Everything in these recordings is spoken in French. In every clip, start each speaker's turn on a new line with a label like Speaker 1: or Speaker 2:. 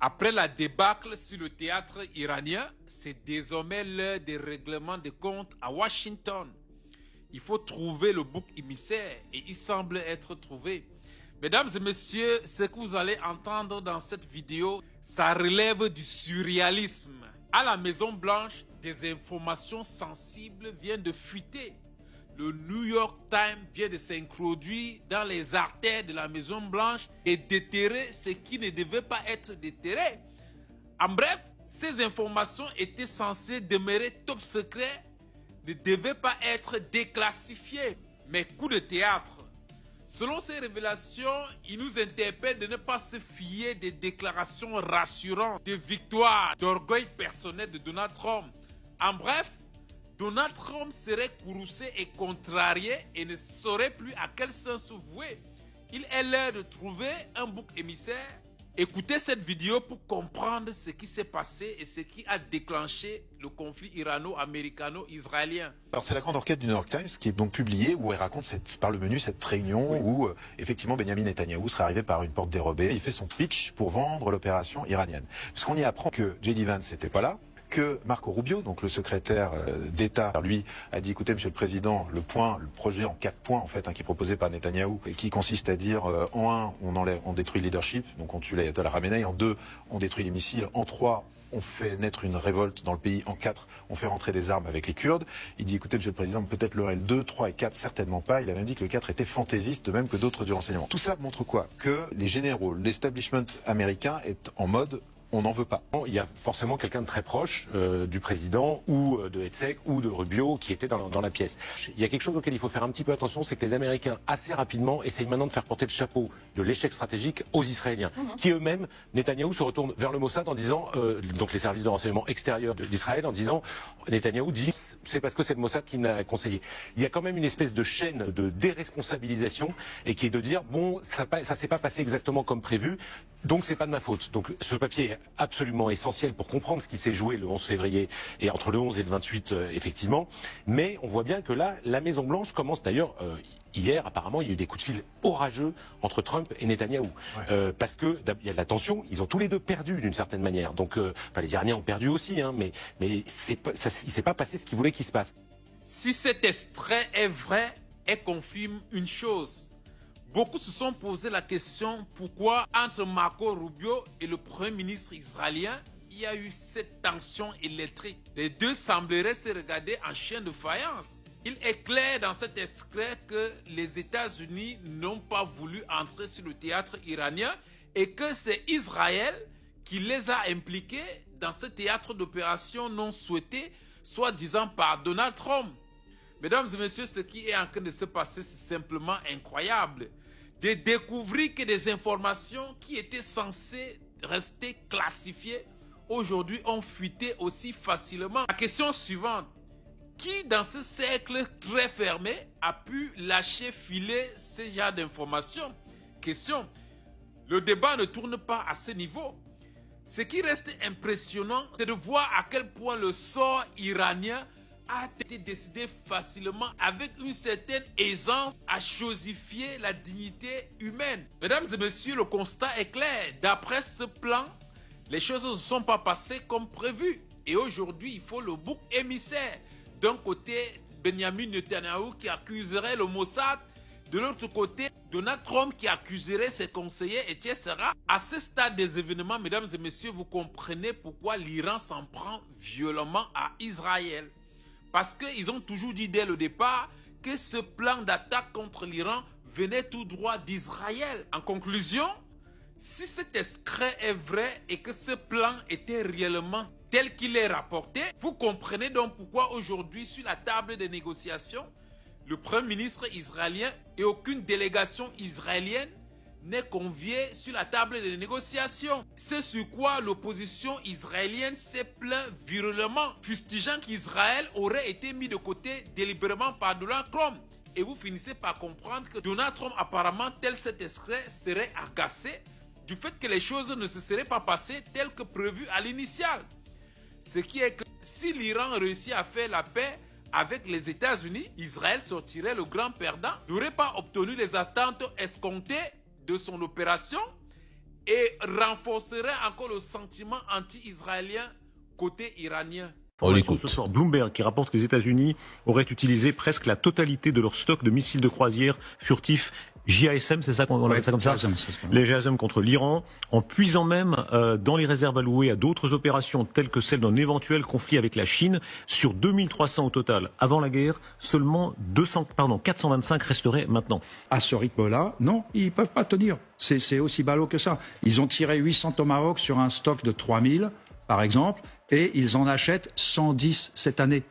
Speaker 1: Après la débâcle sur le théâtre iranien, c'est désormais l'heure des règlements de comptes à Washington. Il faut trouver le bouc émissaire et il semble être trouvé. Mesdames et messieurs, ce que vous allez entendre dans cette vidéo, ça relève du surréalisme. À la Maison Blanche, des informations sensibles viennent de fuiter. Le New York Times vient de s'introduire dans les artères de la Maison Blanche et déterrer ce qui ne devait pas être déterré. En bref, ces informations étaient censées demeurer top secret, ne devaient pas être déclassifiées. Mais coup de théâtre. Selon ces révélations, il nous interpelle de ne pas se fier des déclarations rassurantes de victoire, d'orgueil personnel de Donald Trump. En bref, Donald Trump serait courroucé et contrarié et ne saurait plus à quel sens se vouer. Il est l'heure de trouver un bouc émissaire. Écoutez cette vidéo pour comprendre ce qui s'est passé et ce qui a déclenché le conflit irano-américano-israélien.
Speaker 2: Alors c'est la grande enquête du New York Times qui est donc publiée où elle raconte par le menu cette réunion où effectivement Benjamin Netanyahou serait arrivé par une porte dérobée. Il fait son pitch pour vendre l'opération iranienne. Parce qu'on y apprend que J.D. Vance n'était pas là, que Marco Rubio, donc le secrétaire d'État, lui a dit écoutez Monsieur le Président, le projet en 4 points en fait qui est proposé par Netanyahou et qui consiste à dire en 1 on détruit le leadership, donc on tue l'ayatollah Khamenei, en 2 on détruit les missiles, en 3 on fait naître une révolte dans le pays, en 4 on fait rentrer des armes avec les Kurdes. Il dit écoutez Monsieur le Président, peut-être le 2, 3 et 4 certainement pas. Il a même dit que le 4 était fantaisiste, de même que d'autres du renseignement. Tout ça montre quoi? Que les généraux, l'establishment américain est en mode on n'en veut pas.
Speaker 3: Il y a forcément quelqu'un de très proche du président ou de Hetzek ou de Rubio qui était dans la pièce. Il y a quelque chose auquel il faut faire un petit peu attention, c'est que les Américains assez rapidement essayent maintenant de faire porter le chapeau de l'échec stratégique aux Israéliens, qui eux-mêmes, Netanyahou se retourne vers le Mossad en disant, donc les services de renseignement extérieurs d'Israël, en disant, Netanyahou dit, c'est parce que c'est le Mossad qui m'a conseillé. Il y a quand même une espèce de chaîne de déresponsabilisation et qui est de dire, bon, ça s'est pas passé exactement comme prévu, donc c'est pas de ma faute. Donc ce papier est absolument essentiel pour comprendre ce qui s'est joué le 11 février et entre le 11 et le 28 effectivement. Mais on voit bien que là, la Maison Blanche commence d'ailleurs hier apparemment il y a eu des coups de fil orageux entre Trump et Netanyahou parce que il y a de la tension. Ils ont tous les deux perdu d'une certaine manière. Donc les Iraniens ont perdu aussi, mais il s'est pas passé ce qu'ils voulaient qu'il se passe.
Speaker 1: Si cet extrait est vrai, elle confirme une chose. Beaucoup se sont posé la question pourquoi entre Marco Rubio et le Premier ministre israélien, il y a eu cette tension électrique. Les deux sembleraient se regarder en chien de faïence. Il est clair dans cet extrait que les États-Unis n'ont pas voulu entrer sur le théâtre iranien et que c'est Israël qui les a impliqués dans ce théâtre d'opération non souhaité, soi-disant par Donald Trump. Mesdames et messieurs, ce qui est en train de se passer, c'est simplement incroyable. De découvrir que des informations qui étaient censées rester classifiées, aujourd'hui ont fuité aussi facilement. La question suivante, qui dans ce cercle très fermé a pu lâcher filer ce genre d'informations? Question, le débat ne tourne pas à ce niveau. Ce qui reste impressionnant, c'est de voir à quel point le sort iranien a été décidé facilement avec une certaine aisance à chosifier la dignité humaine. Mesdames et messieurs, le constat est clair. D'après ce plan, les choses ne se sont pas passées comme prévu. Et aujourd'hui, il faut le bouc émissaire. D'un côté, Benjamin Netanyahou qui accuserait le Mossad. De l'autre côté, Donald Trump qui accuserait ses conseillers, etc. À ce stade des événements, mesdames et messieurs, vous comprenez pourquoi l'Iran s'en prend violemment à Israël. Parce qu'ils ont toujours dit dès le départ que ce plan d'attaque contre l'Iran venait tout droit d'Israël. En conclusion, si cet extrait est vrai et que ce plan était réellement tel qu'il est rapporté, vous comprenez donc pourquoi aujourd'hui sur la table des négociations, le Premier ministre israélien et aucune délégation israélienne n'est convié sur la table des négociations. C'est sur quoi l'opposition israélienne s'est plaint virulemment, fustigeant qu'Israël aurait été mis de côté délibérément par Donald Trump. Et vous finissez par comprendre que Donald Trump, apparemment, tel cet extrait, serait agacé du fait que les choses ne se seraient pas passées telles que prévues à l'initial. Ce qui est que si l'Iran réussit à faire la paix avec les États-Unis, Israël sortirait le grand perdant, n'aurait pas obtenu les attentes escomptées de son opération et renforcerait encore le sentiment anti-israélien côté iranien.
Speaker 4: On l'écoute.
Speaker 5: Ce soir, Bloomberg qui rapporte que les États-Unis auraient utilisé presque la totalité de leur stock de missiles de croisière furtifs JASM, c'est ça qu'on appelle ça comme ça, les JASM contre l'Iran, en puisant même dans les réserves allouées à d'autres opérations telles que celle d'un éventuel conflit avec la Chine. Sur 2300 au total avant la guerre, seulement 425 resteraient maintenant.
Speaker 6: À ce rythme-là, non, ils peuvent pas tenir. C'est aussi ballot que ça. Ils ont tiré 800 Tomahawk sur un stock de 3000, par exemple, et ils en achètent 110 cette année.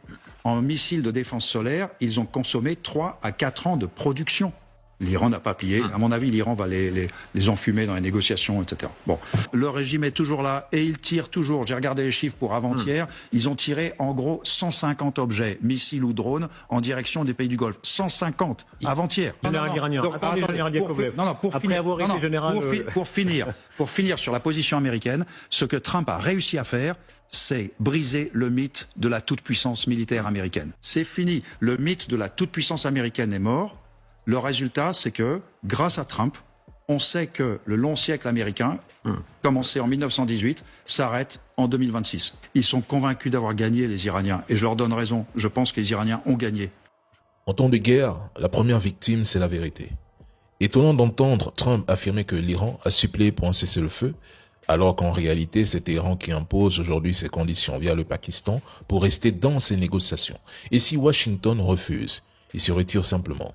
Speaker 6: En missiles de défense solaire, ils ont consommé 3 à 4 ans de production. L'Iran n'a pas plié. À mon avis, l'Iran va les enfumer dans les négociations, etc. Bon, le régime est toujours là et il tire toujours. J'ai regardé les chiffres pour avant-hier. Ils ont tiré en gros 150 objets, missiles ou drones, en direction des pays du Golfe. 150 avant-hier.
Speaker 5: Général iranien.
Speaker 6: Pour finir sur la position américaine, ce que Trump a réussi à faire, c'est briser le mythe de la toute-puissance militaire américaine. C'est fini. Le mythe de la toute-puissance américaine est mort. Le résultat, c'est que, grâce à Trump, on sait que le long siècle américain, commencé en 1918, s'arrête en 2026. Ils sont convaincus d'avoir gagné, les Iraniens. Et je leur donne raison. Je pense que les Iraniens ont gagné.
Speaker 4: En temps de guerre, la première victime, c'est la vérité. Étonnant d'entendre Trump affirmer que l'Iran a suppléé pour un cessez-le-feu, alors qu'en réalité, c'est Téhéran qui impose aujourd'hui ses conditions via le Pakistan pour rester dans ces négociations. Et si Washington refuse, il se retire simplement.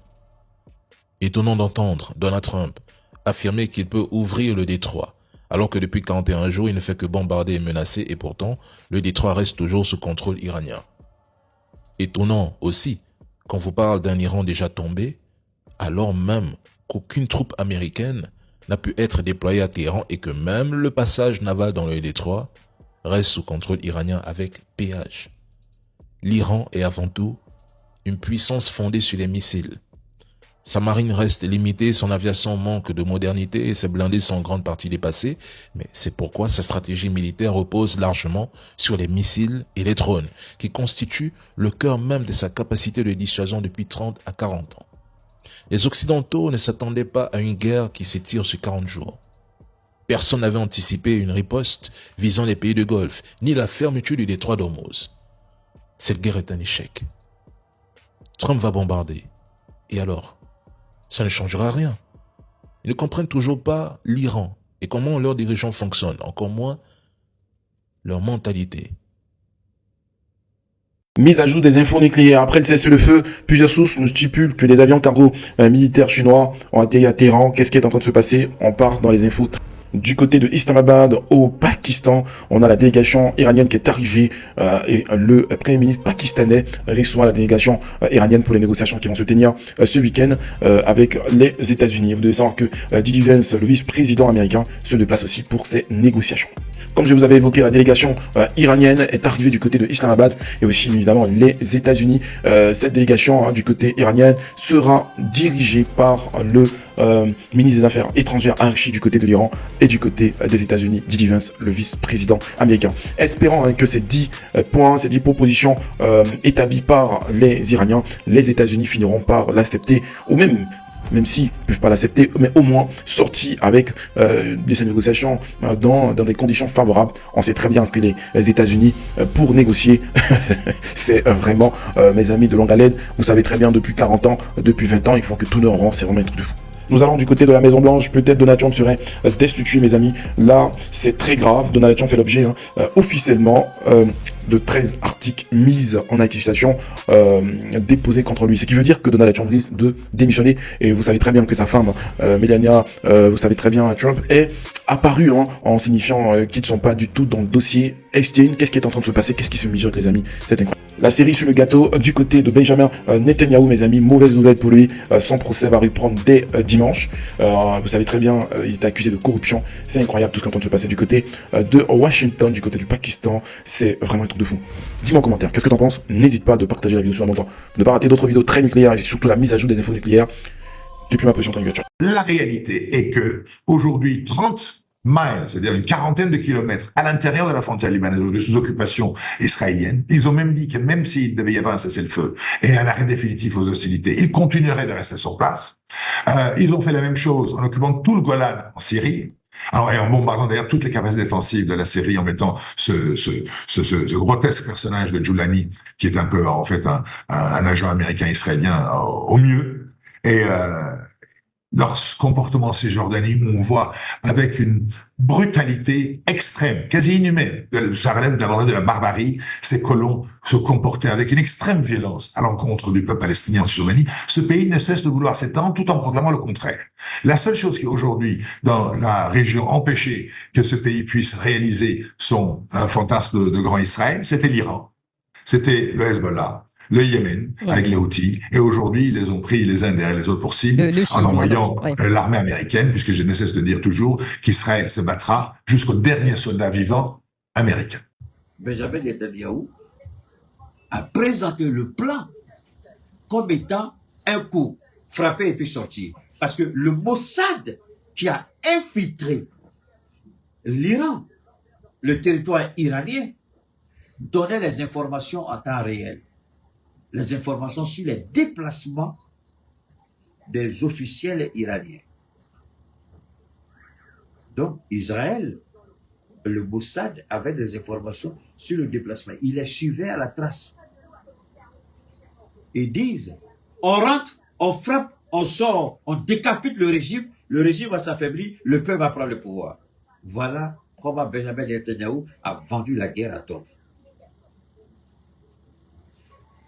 Speaker 4: Étonnant d'entendre Donald Trump affirmer qu'il peut ouvrir le détroit, alors que depuis 41 jours, il ne fait que bombarder et menacer, et pourtant, le détroit reste toujours sous contrôle iranien. Étonnant aussi, quand vous parle d'un Iran déjà tombé, alors même qu'aucune troupe américaine n'a pu être déployée à Téhéran et que même le passage naval dans le détroit reste sous contrôle iranien avec péage. L'Iran est avant tout une puissance fondée sur les missiles. Sa marine reste limitée, son aviation manque de modernité et ses blindés sont en grande partie dépassés, mais c'est pourquoi sa stratégie militaire repose largement sur les missiles et les drones, qui constituent le cœur même de sa capacité de dissuasion depuis 30 à 40 ans. Les Occidentaux ne s'attendaient pas à une guerre qui s'étire sur 40 jours. Personne n'avait anticipé une riposte visant les pays du Golfe, ni la fermeture du détroit d'Ormuz. Cette guerre est un échec. Trump va bombarder. Et alors ? Ça ne changera rien. Ils ne comprennent toujours pas l'Iran et comment leurs dirigeants fonctionnent, encore moins leur mentalité.
Speaker 7: Mise à jour des infos nucléaires. Après le cessez-le-feu, plusieurs sources nous stipulent que des avions cargo militaires chinois ont atterri à Téhéran. Qu'est-ce qui est en train de se passer? On part dans les infos. Du côté de Islamabad, au Pakistan, on a la délégation iranienne qui est arrivée et le Premier ministre pakistanais reçoit la délégation iranienne pour les négociations qui vont se tenir ce week-end avec les États-Unis. Vous devez savoir que J.D. Vance, le vice-président américain, se déplace aussi pour ces négociations. Comme je vous avais évoqué, la délégation iranienne est arrivée du côté de Islamabad et aussi évidemment les États-Unis. Cette délégation du côté iranien sera dirigée par le ministre des Affaires étrangères Archi du côté de l'Iran et du côté des États-Unis, J.D. Vance, le vice-président américain. Espérant que ces 10 points, ces 10 propositions établies par les Iraniens, les États-Unis finiront par l'accepter ou même s'ils ne peuvent pas l'accepter, mais au moins sortis avec ces négociations dans des conditions favorables. On sait très bien que les États-Unis, pour négocier, c'est vraiment, mes amis, de longue haleine. Vous savez très bien, depuis 40 ans, depuis 20 ans, ils font que tourner en rond, c'est vraiment un truc de fou. Nous allons du côté de la Maison Blanche, peut-être Donald Trump serait destitué, mes amis. Là, c'est très grave. Donald Trump fait l'objet officiellement de 13 articles mis en accusation déposés contre lui. Ce qui veut dire que Donald Trump risque de démissionner. Et vous savez très bien que sa femme, Melania, vous savez très bien, Trump, est apparue en signifiant qu'ils ne sont pas du tout dans le dossier Epstein. Qu'est-ce qui est en train de se passer? Qu'est-ce qui se mijote, les amis? C'est incroyable. La série sur le gâteau du côté de Benjamin Netanyahu, mes amis, mauvaise nouvelle pour lui. Son procès va reprendre dès dimanche. Vous savez très bien, il est accusé de corruption. C'est incroyable tout ce qui est en train de se passer du côté de Washington, du côté du Pakistan. C'est vraiment un truc de fou. Dis-moi en commentaire, qu'est-ce que t'en penses? N'hésite pas de partager la vidéo sur un montant. Ne pas rater d'autres vidéos très nucléaires et surtout la mise à jour des infos nucléaires depuis ma position triangulaire.
Speaker 8: La réalité est que aujourd'hui, 30 miles, c'est-à-dire une quarantaine de kilomètres à l'intérieur de la frontière libanaise, aujourd'hui sous occupation israélienne, ils ont même dit que même s'il devait y avoir un cessez-le-feu et un arrêt définitif aux hostilités, ils continueraient de rester sur place. Ils ont fait la même chose en occupant tout le Golan en Syrie. Alors, et en bombardant d'ailleurs toutes les capacités défensives de la Syrie, en mettant ce grotesque personnage de Giuliani, qui est un peu, en fait, un agent américain israélien au mieux. Et leur comportement en Cisjordanie, où on voit avec une brutalité extrême, quasi inhumaine, ça relève d'abord de la barbarie, ces colons se comportaient avec une extrême violence à l'encontre du peuple palestinien en Cisjordanie. Ce pays ne cesse de vouloir s'étendre tout en proclamant le contraire. La seule chose qui aujourd'hui, dans la région, empêchait que ce pays puisse réaliser son fantasme de grand Israël, c'était l'Iran, c'était le Hezbollah, le Yémen, avec les Houthis, et aujourd'hui, ils les ont pris les uns derrière les autres pour cible, en envoyant l'armée américaine, puisque je ne cesse de dire toujours qu'Israël se battra jusqu'au dernier soldat vivant américain.
Speaker 9: Benjamin Netanyahu a présenté le plan comme étant un coup, frapper et puis sortir. Parce que le Mossad qui a infiltré l'Iran, le territoire iranien, donnait les informations en temps réel. Les informations sur les déplacements des officiels iraniens. Donc, Israël, le Mossad avait des informations sur le déplacement. Il les suivait à la trace. Ils disent, on rentre, on frappe, on sort, on décapite le régime va s'affaiblir, le peuple va prendre le pouvoir. Voilà comment Benjamin Netanyahu a vendu la guerre à Trump.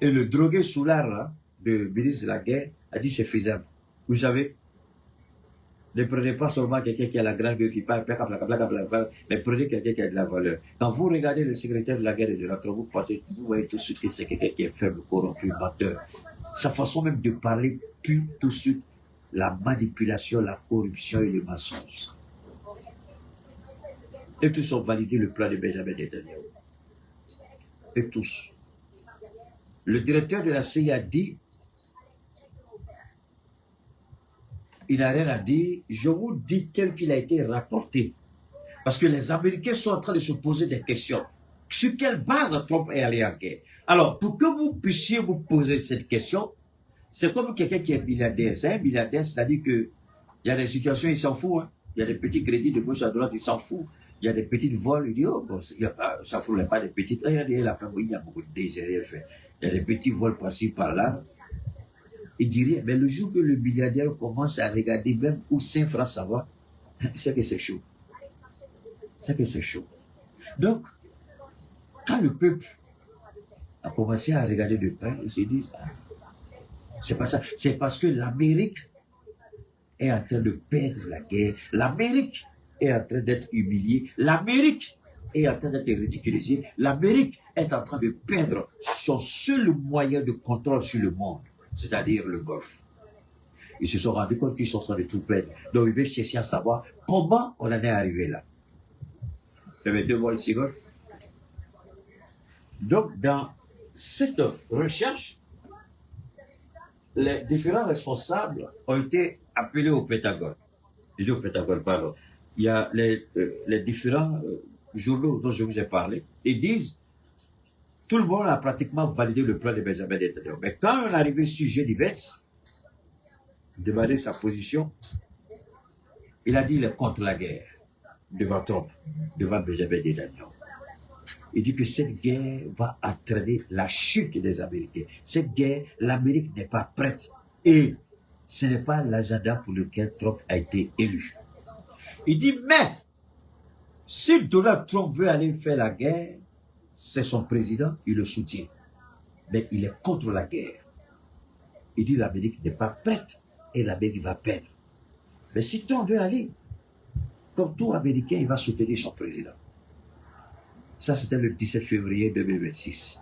Speaker 9: Et le drogué Soulard, là, le ministre de la guerre, a dit c'est faisable. Vous savez, ne prenez pas seulement quelqu'un qui a la grande gueule qui parle, mais prenez quelqu'un qui a de la valeur. Quand vous regardez le secrétaire de la guerre et de l'autre, vous voyez tout de suite que c'est quelqu'un qui est faible, corrompu, menteur. Sa façon même de parler pue tout de suite la manipulation, la corruption et le mensonge. Et tous ont validé le plan de Benjamin Netanyahu. Et tous. Le directeur de la CIA dit, il n'a rien à dire, je vous dis tel qu'il a été rapporté. Parce que les Américains sont en train de se poser des questions. Sur quelle base Trump est allé en guerre? Alors, pour que vous puissiez vous poser cette question, c'est comme quelqu'un qui est milliardaire. C'est un milliardaire, c'est-à-dire que il y a des situations, il s'en fout. Hein. Il y a des petits crédits de gauche à droite, il s'en fout. Il y a des petites vols, il dit, oh, bon, ça ne fout pas des petites. Regardez, la femme, il y a beaucoup de désirés. Il y a des petits vols par-ci, par-là. Il dit rien. Mais le jour que le milliardaire commence à regarder même où 5 francs ça va, c'est que c'est chaud. C'est que c'est chaud. Donc, quand le peuple a commencé à regarder de près, il s'est dit, c'est pas ça. C'est parce que l'Amérique est en train de perdre la guerre. L'Amérique est en train d'être humiliée. L'Amérique est en train d'être ridiculisée. L'Amérique est en train de perdre son seul moyen de contrôle sur le monde, c'est-à-dire le Golfe. Ils se sont rendus compte qu'ils sont en train de tout perdre. Donc ils veulent chercher à savoir comment on en est arrivé là. J'avais 2 vols ici. Donc dans cette recherche, les différents responsables ont été appelés au Pentagone. Je dis au Pentagone, pardon. Il y a les différents journaux dont je vous ai parlé. Ils disent, tout le monde a pratiquement validé le plan de Benjamin Netanyahu. Mais quand on est arrivé sur Jenny Vance, demander sa position, il a dit qu'il est contre la guerre devant Trump, devant Benjamin Netanyahu. Il dit que cette guerre va entraîner la chute des Américains. Cette guerre, l'Amérique n'est pas prête. Et ce n'est pas l'agenda pour lequel Trump a été élu. Il dit, mais, si Donald Trump veut aller faire la guerre, c'est son président, il le soutient. Mais il est contre la guerre. Il dit, l'Amérique n'est pas prête et l'Amérique va perdre. Mais si Trump veut aller, comme tout Américain, il va soutenir son président. Ça, c'était le 17 février 2026.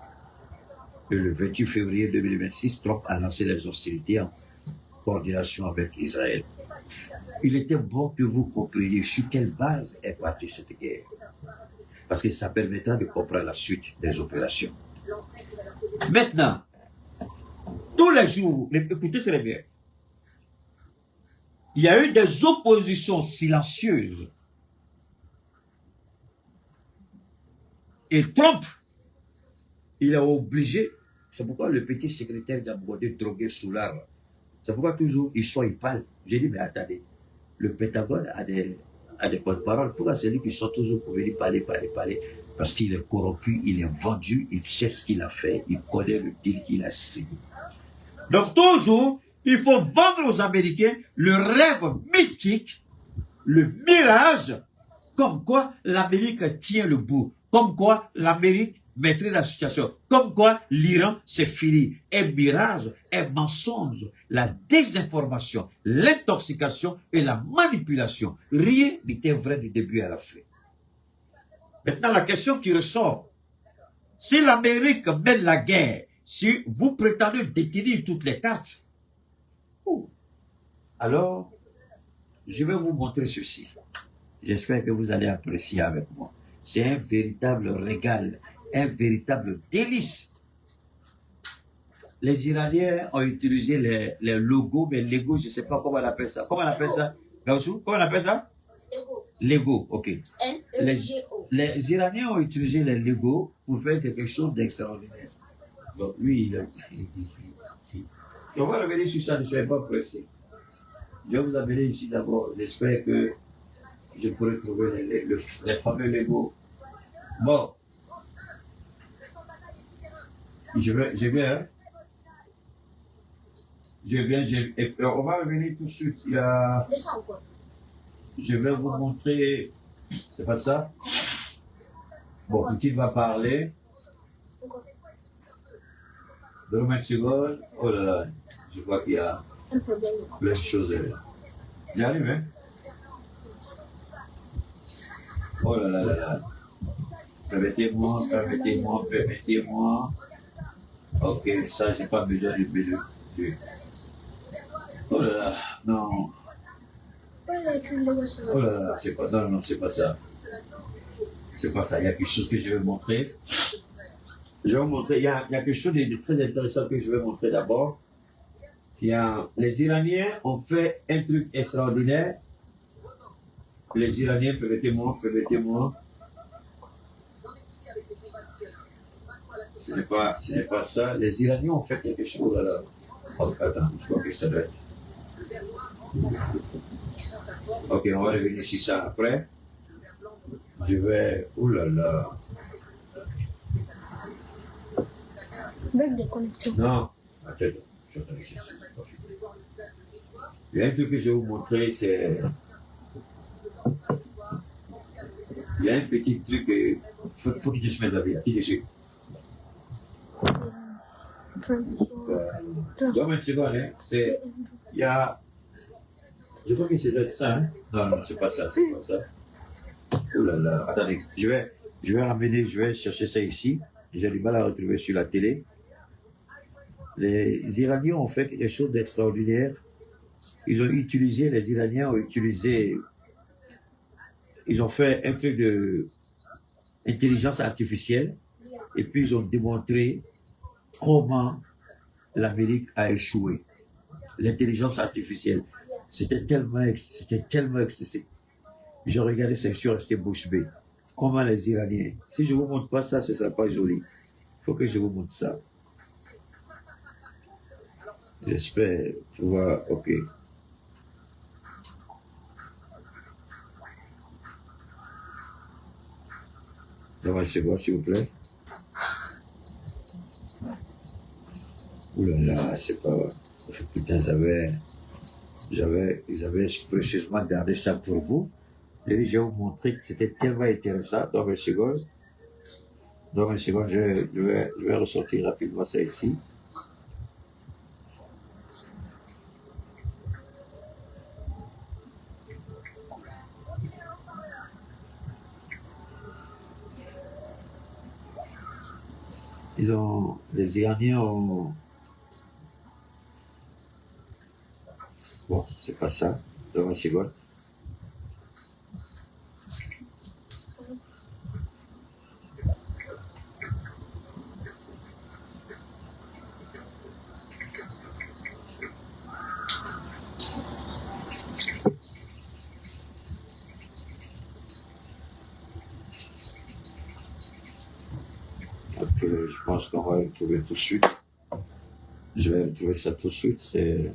Speaker 9: Et le 28 février 2026, Trump a lancé les hostilités en coordination avec Israël. Il était bon que vous compreniez sur quelle base est partie cette guerre. Parce que ça permettra de comprendre la suite des opérations. Maintenant, tous les jours, écoutez très bien, il y a eu des oppositions silencieuses. Et Trump, il est obligé, c'est pourquoi le petit secrétaire d'Amgodé drogué Soulard, c'est pourquoi toujours il parle. J'ai dit, mais attendez, le Pentagone a des a des porte-parole. Pourquoi c'est lui qui sort toujours pour venir parler? Parce qu'il est corrompu, il est vendu, il sait ce qu'il a fait, il connaît le deal qu'il a signé. Donc toujours, il faut vendre aux Américains le rêve mythique, le mirage, comme quoi l'Amérique tient le bout, comme quoi l'Amérique maîtrise la situation, comme quoi l'Iran c'est fini. Un mirage, un mensonge, la désinformation, l'intoxication et la manipulation. Rien n'était vrai du début à la fin. Maintenant, la question qui ressort, si l'Amérique mène la guerre, si vous prétendez détenir toutes les cartes, alors, je vais vous montrer ceci. J'espère que vous allez apprécier avec moi. C'est un véritable régal, un véritable délice. Les Iraniens ont utilisé les logos, mais Lego, je ne sais pas comment on appelle ça. Comment on appelle ça? Gaussou, comment on appelle ça? Lego, ok.
Speaker 10: L-E-G-O.
Speaker 9: Les Iraniens ont utilisé les Lego pour faire quelque chose d'extraordinaire. Donc lui, on va revenir sur ça, ne soyez pas pressés. Je vais vous amener ici d'abord. J'espère que je pourrai trouver les fameux Lego. Bon. Je viens, hein. Et on va revenir tout de suite. Je vais vous montrer. C'est pas ça? Bon, Petit va parler. Donne-moi une seconde. Oh là là, je vois qu'il y a plein de choses. J'arrive, hein? Oh là là là là. Permettez-moi. Ok, ça, j'ai pas besoin de... Oh là là, non. Oh là là, c'est pas... Non, c'est pas ça. C'est pas ça. Il y a quelque chose que je vais montrer. Je vais vous montrer. Il y a quelque chose de très intéressant que je vais montrer d'abord. Les Iraniens ont fait un truc extraordinaire. Les Iraniens, permettez-moi. Ce n'est pas ça. Les Iraniens ont fait quelque chose alors. Oh, attends, je crois que ça doit être. Ok, on va revenir sur ça après. Je vais. Ouh là là. Non, attends, je vais ici. Il y a un truc que je vais vous montrer, c'est. Il y a un petit truc. Il faut qu'il se mette à vie. Qui dessus? Donne-moi une seconde, hein. C'est. Il y a. Je crois que c'est ça, hein. Non, c'est pas ça, Oh là là. Attendez, je vais chercher ça ici. J'ai du mal à retrouver sur la télé. Les Iraniens ont fait quelque chose d'extraordinaire. Les Iraniens ont utilisé. Ils ont fait un truc de intelligence artificielle. Et puis ils ont démontré comment l'Amérique a échoué. L'intelligence artificielle. C'était tellement excessif. Je regardais cette chose rester bouche bée. Comment les Iraniens. Si je ne vous montre pas ça, ce ne sera pas joli. Il faut que je vous montre ça. J'espère pouvoir. Ok. Donne-moi une seconde, s'il vous plaît. Ouh là là, c'est pas. Putain, j'avais précieusement gardé ça pour vous. Et je vais vous montrer que c'était tellement intéressant. Donne-moi une seconde, je vais ressortir rapidement ça ici. Les Iraniens ont. Bon, c'est pas ça. Donne-moi une seconde. Je pense qu'on va le trouver tout de suite. Je vais trouver ça tout de suite. C'est.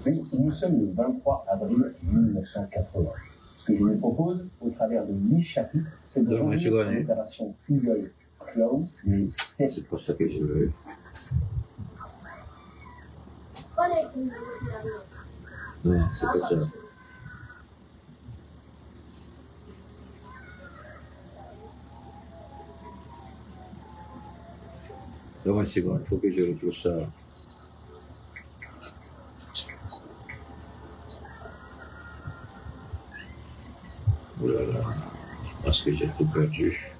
Speaker 10: Mais nous sommes le 23 avril 1980. Ce que je vous propose, au travers de 8 chapitres, c'est de revenir sur l'opération Eagle Claw.
Speaker 9: C'est pour ça que je veux. Non, c'est pas ça. Donne-moi une seconde, il faut que je retrouve ça. Oh là là, je pense que j'ai tout perdu.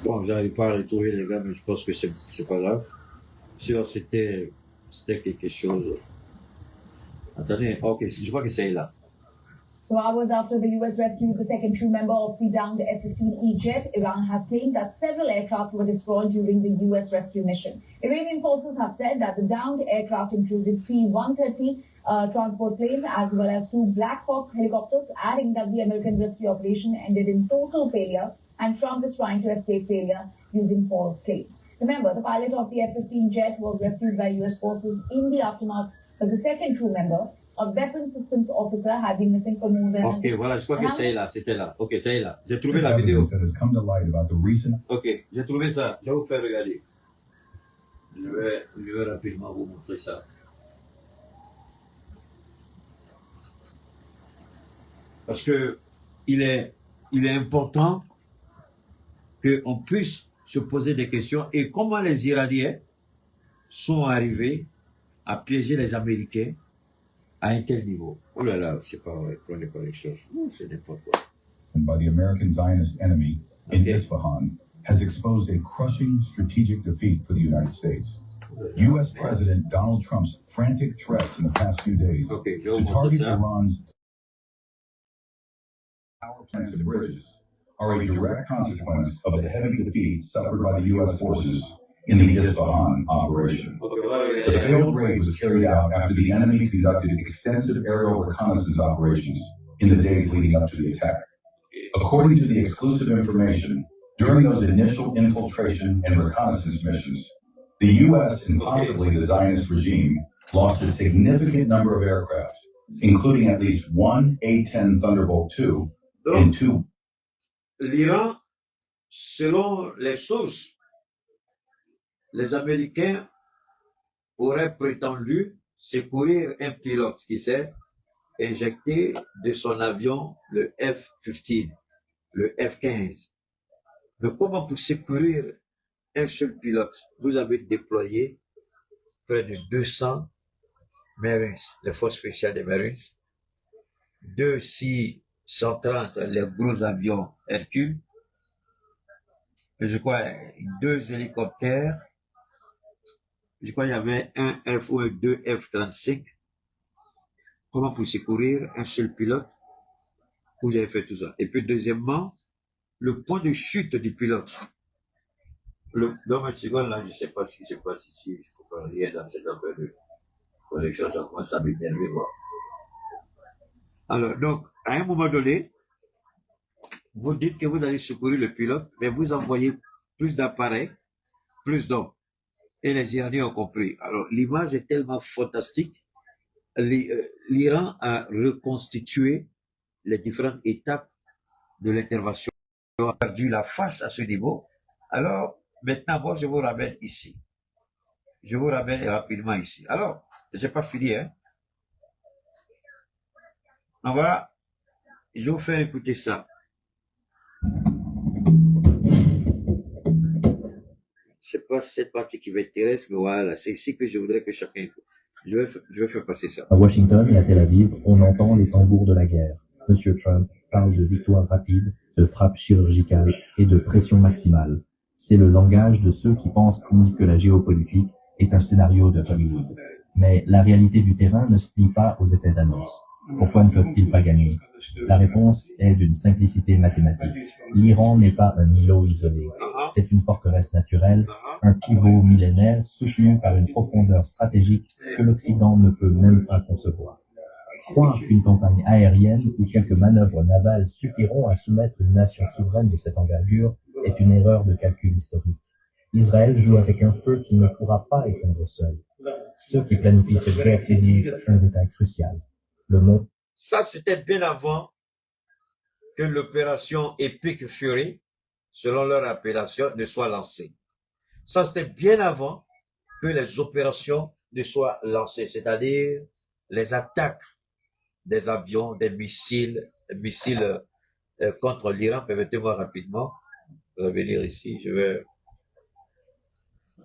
Speaker 9: Bon, j'arrive pas à retrouver les gars, mais je pense que c'est pas grave. Sûr, c'était quelque chose. Attendez, ok, je crois que c'est là.
Speaker 11: So hours after the US rescued the second crew member of the downed F-15E jet, Iran has claimed that several aircraft were destroyed during the US rescue mission. Iranian forces have said that the downed aircraft included C-130 transport planes as well as 2 Black Hawk helicopters, adding that the American rescue operation ended in total failure and Trump is trying to escape failure using false claims. Remember, the pilot of the F-15 jet was rescued by US forces in the aftermath, but the second crew member, a weapons systems officer, had been missing for more than...
Speaker 9: Ok, voilà, je crois que c'est là, c'était là. Ok, c'est là. J'ai trouvé la vidéo. Ok, j'ai trouvé ça. Je vais vous faire regarder. Je vais rapidement vous montrer ça. Parce que il est important qu'on puisse se poser des questions et comment les Iraniens sont arrivés à piéger les Américains à un tel niveau. Oh là là, c'est pas vrai, prenez pas les choses. C'est n'importe quoi.
Speaker 12: By the American Zionist enemy in Isfahan has exposed a crushing strategic defeat for the United States. U.S. President Donald Trump's frantic threats in the past few days to target Iran's power plants and bridges are a direct consequence of the heavy defeat suffered by the U.S. forces in the Isfahan operation. The failed raid was carried out after the enemy conducted extensive aerial reconnaissance operations in the days leading up to the attack. According to the exclusive information, during those initial infiltration and reconnaissance missions, the U.S. and possibly the Zionist regime lost a significant number of aircraft, including at least one A-10 Thunderbolt II and 2.
Speaker 9: L'Iran, selon les sources, les Américains auraient prétendu secourir un pilote qui s'est éjecté de son avion, le F-15, le F-15. Mais comment pour secourir un seul pilote, vous avez déployé près de 200 Marines, les forces spéciales des Marines, 2 C-130, les gros avions Hercule, et je crois 2 hélicoptères, je crois qu'il y avait un F ou 2 F-35. Comment pour secourir un seul pilote? Vous avez fait tout ça. Et puis deuxièmement, le point de chute du pilote. Dans ma seconde, là, je ne sais pas ce qui se passe ici. Il ne faut pas rien dans cette affaire de connexion, ça commence à m'énerver. Alors, donc, à un moment donné, vous dites que vous allez secourir le pilote, mais vous envoyez plus d'appareils, plus d'hommes. Et les Iraniens ont compris. Alors, l'image est tellement fantastique. L'Iran a reconstitué les différentes étapes de l'intervention. Ils ont perdu la face à ce niveau. Alors, maintenant, moi, je vous ramène ici. Je vous ramène rapidement ici. Alors, je n'ai pas fini, hein. On va, je vais vous faire écouter ça. C'est pas cette partie qui m'intéresse, mais voilà, c'est ici que je voudrais que chacun écoute. Je vais faire passer ça.
Speaker 13: À Washington et à Tel Aviv, on entend les tambours de la guerre. Monsieur Trump parle de victoire rapide, de frappe chirurgicale et de pression maximale. C'est le langage de ceux qui pensent que la géopolitique est un scénario de Hollywood. Mais la réalité du terrain ne se plie pas aux effets d'annonce. Pourquoi ne peuvent-ils pas gagner? La réponse est d'une simplicité mathématique. L'Iran n'est pas un îlot isolé. C'est une forteresse naturelle, un pivot millénaire soutenu par une profondeur stratégique que l'Occident ne peut même pas concevoir. Croire qu'une campagne aérienne ou quelques manœuvres navales suffiront à soumettre une nation souveraine de cette envergure est une erreur de calcul historique. Israël joue avec un feu qu'il ne pourra pas éteindre seul. Ceux qui planifient cette guerre délivrent un détail crucial. Le monde.
Speaker 9: Ça, c'était bien avant que l'opération Epic Fury, selon leur appellation, ne soit lancée. Ça, c'était bien avant que les opérations ne soient lancées, c'est-à-dire les attaques des avions, des missiles contre l'Iran. Permettez-moi rapidement de revenir ici.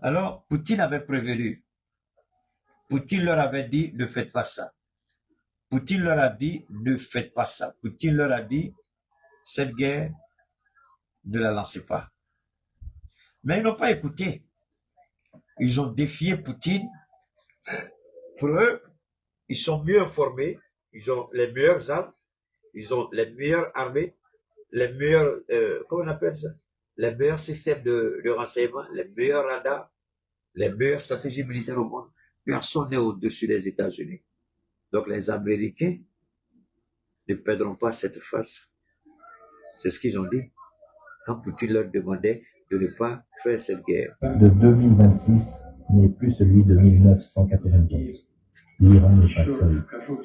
Speaker 9: Alors, Poutine avait prévenu. Poutine leur avait dit, ne faites pas ça. Poutine leur a dit, ne faites pas ça. Poutine leur a dit, cette guerre, ne la lancez pas. Mais ils n'ont pas écouté. Ils ont défié Poutine. Pour eux, ils sont mieux informés, ils ont les meilleures armes, ils ont les meilleures armées, les meilleurs, comment on appelle ça? Les meilleurs systèmes de renseignement, les meilleurs radars, les meilleures stratégies militaires au monde. Personne n'est au-dessus des États-Unis. Donc les Américains ne perdront pas cette face. C'est ce qu'ils ont dit quand Poutine leur demandait de ne pas faire cette guerre.
Speaker 13: De 2026 n'est plus celui de 1992. L'Iran n'est pas seul.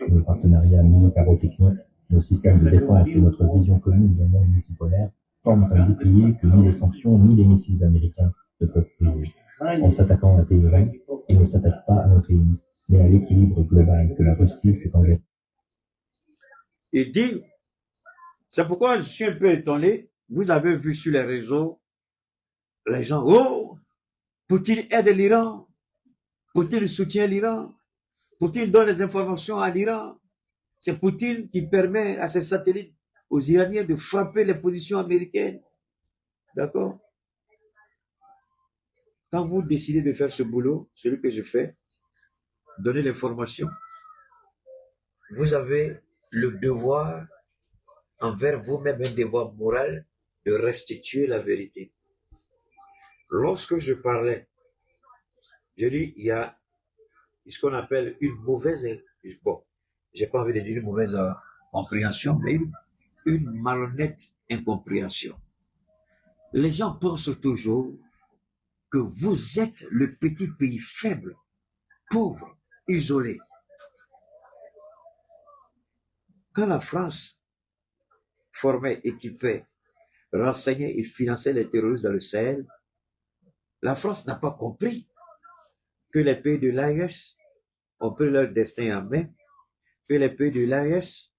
Speaker 13: Nos partenariats militaro-techniques, nos systèmes de défense et notre vision commune d'un monde multipolaire forment un bouclier que ni les sanctions ni les missiles américains ne peuvent briser. En s'attaquant à Téhéran, ils ne s'attaquent pas à un pays, mais à l'équilibre global que la Russie s'est engagée.
Speaker 9: Il dit, c'est pourquoi je suis un peu étonné. Vous avez vu sur les réseaux, les gens, oh, Poutine aide l'Iran, Poutine soutient l'Iran, Poutine donne les informations à l'Iran. C'est Poutine qui permet à ses satellites, aux Iraniens, de frapper les positions américaines. D'accord? Quand vous décidez de faire ce boulot, celui que je fais, donner l'information, vous avez le devoir envers vous-même, un devoir moral, de restituer la vérité. Lorsque je parlais, je dis, il y a ce qu'on appelle une mauvaise, bon, j'ai pas envie de dire une mauvaise compréhension, mais une malhonnête incompréhension. Les gens pensent toujours que vous êtes le petit pays faible, pauvre, isolé. Quand la France formait, équipait, renseignait et finançait les terroristes dans le Sahel, la France n'a pas compris que les pays de l'AES ont pris leur destin en main, que les pays de l'AES,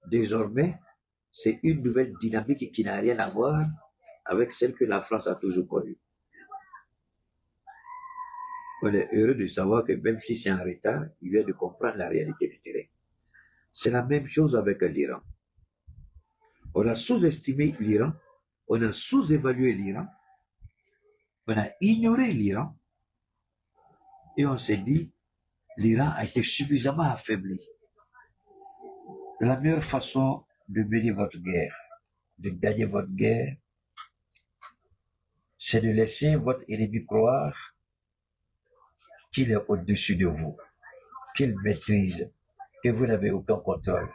Speaker 9: désormais, c'est une nouvelle dynamique qui n'a rien à voir avec celle que la France a toujours connue. On est heureux de savoir que même si c'est en retard, il vient de comprendre la réalité du terrain. C'est la même chose avec l'Iran. On a sous-estimé l'Iran, on a sous-évalué l'Iran, on a ignoré l'Iran, et on s'est dit, l'Iran a été suffisamment affaibli. La meilleure façon de mener votre guerre, de gagner votre guerre, c'est de laisser votre ennemi croire qu'il est au-dessus de vous, qu'il maîtrise, que vous n'avez aucun contrôle,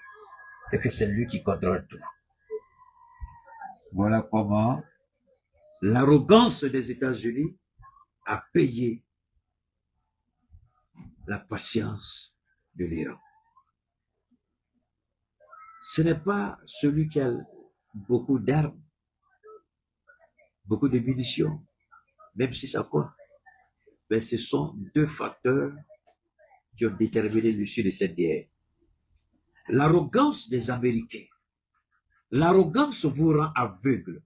Speaker 9: et que c'est lui qui contrôle tout. Voilà comment l'arrogance des États-Unis a payé la patience de l'Iran. Ce n'est pas celui qui a beaucoup d'armes, beaucoup de munitions, même si ça compte. Mais ce sont deux facteurs qui ont déterminé l'issue de cette guerre. L'arrogance des Américains. L'arrogance vous rend aveugle.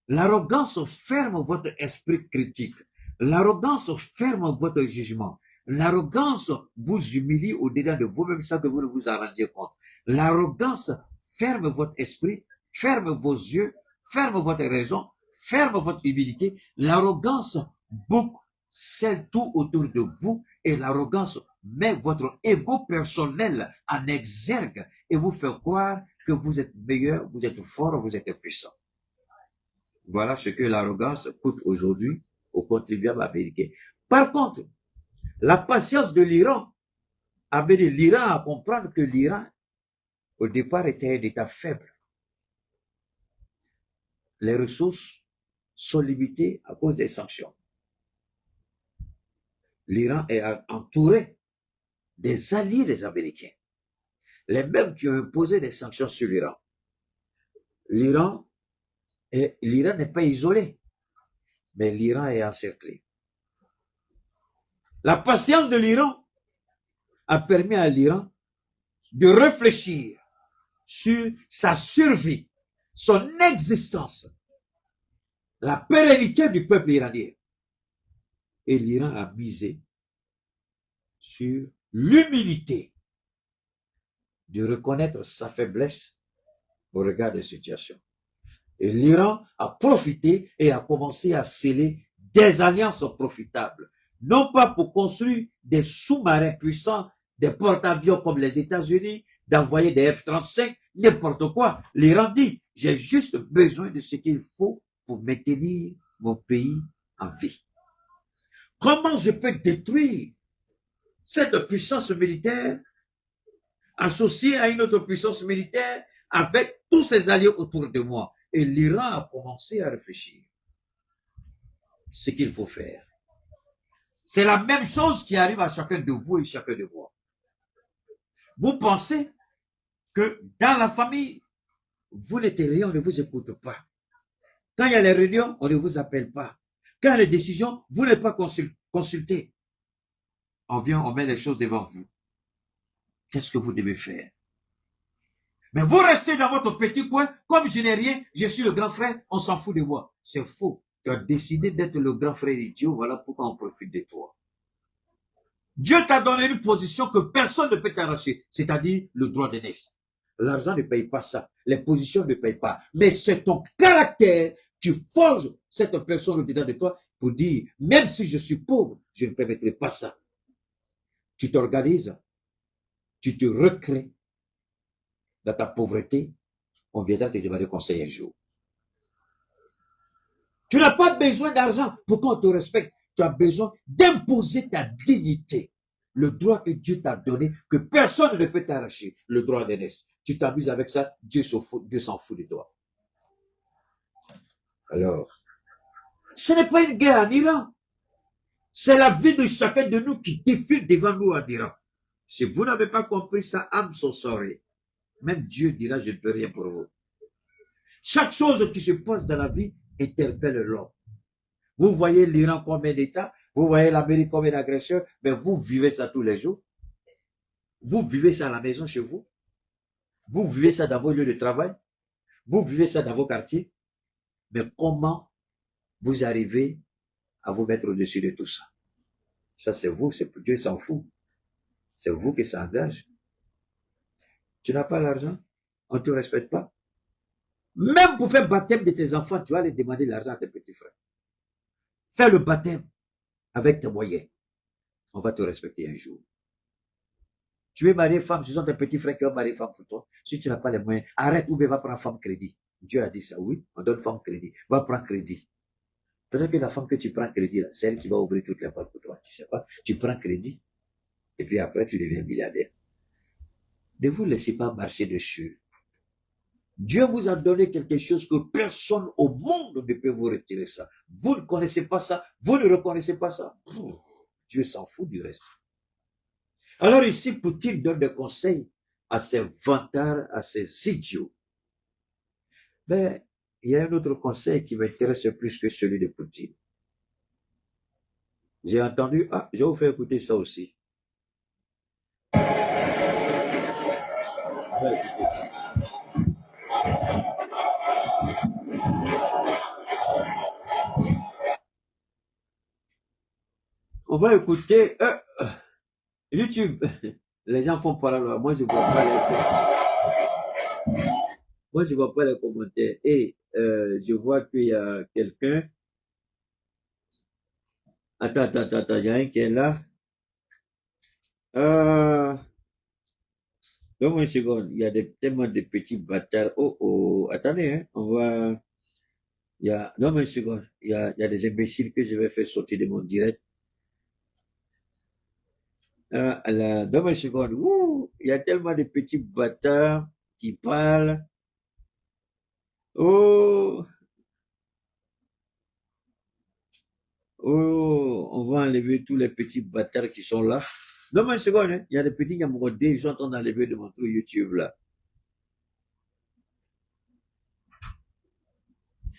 Speaker 9: L'arrogance ferme votre esprit critique. L'arrogance ferme votre jugement. L'arrogance vous humilie au-dedans de vous-même sans que vous ne vous en rendiez compte. L'arrogance ferme votre esprit, ferme vos yeux, ferme votre raison, ferme votre humilité. L'arrogance boucle, scelle tout autour de vous et l'arrogance met votre ego personnel en exergue et vous fait croire que vous êtes meilleur, vous êtes fort, vous êtes puissant. Voilà ce que l'arrogance coûte aujourd'hui aux contribuables américains. Par contre, la patience de l'Iran a amené l'Iran à comprendre que l'Iran, au départ, était un État faible. Les ressources sont limitées à cause des sanctions. l'Iran est entouré des alliés des Américains, les mêmes qui ont imposé des sanctions sur l'Iran. L'Iran n'est pas isolé, mais l'Iran est encerclé. La patience de l'Iran a permis à l'Iran de réfléchir sur sa survie, son existence, la pérennité du peuple iranien. Et l'Iran a misé sur l'humilité de reconnaître sa faiblesse au regard des situations. Et l'Iran a profité et a commencé à sceller des alliances profitables, non pas pour construire des sous-marins puissants, des porte-avions comme les États-Unis, d'envoyer des F-35, n'importe quoi. L'Iran dit, j'ai juste besoin de ce qu'il faut pour maintenir mon pays en vie. Comment je peux détruire cette puissance militaire associée à une autre puissance militaire avec tous ses alliés autour de moi? Et l'Iran a commencé à réfléchir ce qu'il faut faire. C'est la même chose qui arrive à chacun de vous et chacun de moi. Vous pensez que dans la famille, vous n'êtes rien, on ne vous écoute pas. Quand il y a les réunions, on ne vous appelle pas. Quand il y a les décisions, vous n'êtes pas consulté. On vient, on met les choses devant vous. Qu'est-ce que vous devez faire? Mais vous restez dans votre petit coin, comme je n'ai rien, je suis le grand frère, on s'en fout de moi. C'est faux. Tu as décidé d'être le grand frère de Dieu, voilà pourquoi on profite de toi. Dieu t'a donné une position que personne ne peut t'arracher, c'est-à-dire le droit d'aînesse. L'argent ne paye pas ça, les positions ne payent pas. Mais c'est ton caractère, tu forges cette personne au-dedans de toi pour dire, même si je suis pauvre, je ne permettrai pas ça. Tu t'organises, tu te recrées dans ta pauvreté, on viendra te demander conseil un jour. Tu n'as pas besoin d'argent pour qu'on te respecte. Tu as besoin d'imposer ta dignité. Le droit que Dieu t'a donné, que personne ne peut t'arracher. Le droit d'aînesse. Tu t'amuses avec ça, Dieu s'en fout de toi. Alors, ce n'est pas une guerre en Iran. C'est la vie de chacun de nous qui défile devant nous en Iran. Si vous n'avez pas compris ça, I'm so sorry. Même Dieu dira, je ne peux rien pour vous. Chaque chose qui se passe dans la vie interpelle l'homme. Vous voyez l'Iran comme un État, vous voyez l'Amérique comme un agresseur, mais vous vivez ça tous les jours. Vous vivez ça à la maison chez vous. Vous vivez ça dans vos lieux de travail. Vous vivez ça dans vos quartiers. Mais comment vous arrivez à vous mettre au-dessus de tout ça? Ça, c'est vous, Dieu s'en fout. C'est vous qui s'engage. Tu n'as pas l'argent, on ne te respecte pas. Même pour faire le baptême de tes enfants, tu vas aller demander l'argent à tes petits frères. Fais le baptême avec tes moyens. On va te respecter un jour. Tu veux marier femme, ce sont tes petits frères qui vont marier femme pour toi. Si tu n'as pas les moyens, arrête ou bien va prendre femme crédit. Dieu a dit ça, oui, on donne femme crédit. Va prendre crédit. Peut-être que la femme que tu prends crédit, c'est elle qui va ouvrir toutes les portes pour toi. Tu sais pas, tu prends crédit. Et puis après, tu deviens milliardaire. Ne vous laissez pas marcher dessus. Dieu vous a donné quelque chose que personne au monde ne peut vous retirer ça. Vous ne connaissez pas ça, vous ne reconnaissez pas ça. Dieu s'en fout du reste. Alors ici, Poutine donne des conseils à ces vantards, à ces idiots. Mais il y a un autre conseil qui m'intéresse plus que celui de Poutine. J'ai entendu, je vais vous faire écouter ça aussi. Je vais écouter ça. On va écouter YouTube. Les gens font parole. Moi, je ne vois pas les commentaires. Et je vois qu'il y a quelqu'un. Attends, il y a un qui est là. Donne-moi une seconde. Il y a tellement de petits bâtards. Attendez, hein. Donne-moi une seconde. Il y a des imbéciles que je vais faire sortir de mon direct. Donne-moi une seconde. Il y a tellement de petits bâtards qui parlent. Oh, on va enlever tous les petits bâtards qui sont là. Donne-moi une seconde, hein. Il y a des petits Yamourdés, ils sont en train d'enlever de mon truc YouTube là.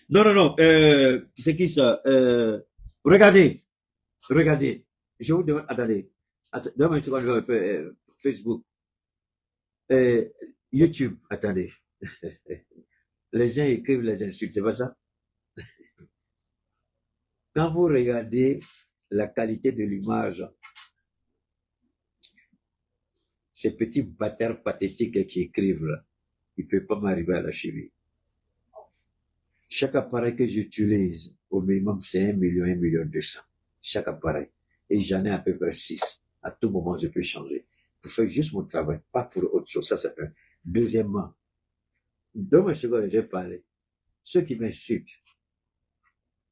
Speaker 9: Non, non, non, c'est qui ça? Regardez, regardez. Je vous demande, attendez. Donne-moi une seconde, Facebook. YouTube, attendez. Les gens écrivent les insultes, c'est pas ça? Quand vous regardez la qualité de l'image, ces petits bâtards pathétiques qui écrivent là, ils ne peuvent pas m'arriver à la cheville. Chaque appareil que j'utilise, au minimum, c'est 1 million, 1 million 200. Chaque appareil. Et j'en ai à peu près 6. À tout moment, je peux changer. Pour faire juste mon travail, pas pour autre chose. Ça, c'est un. Deuxièmement, dans ma seconde, j'ai parlé. Ceux qui m'insultent,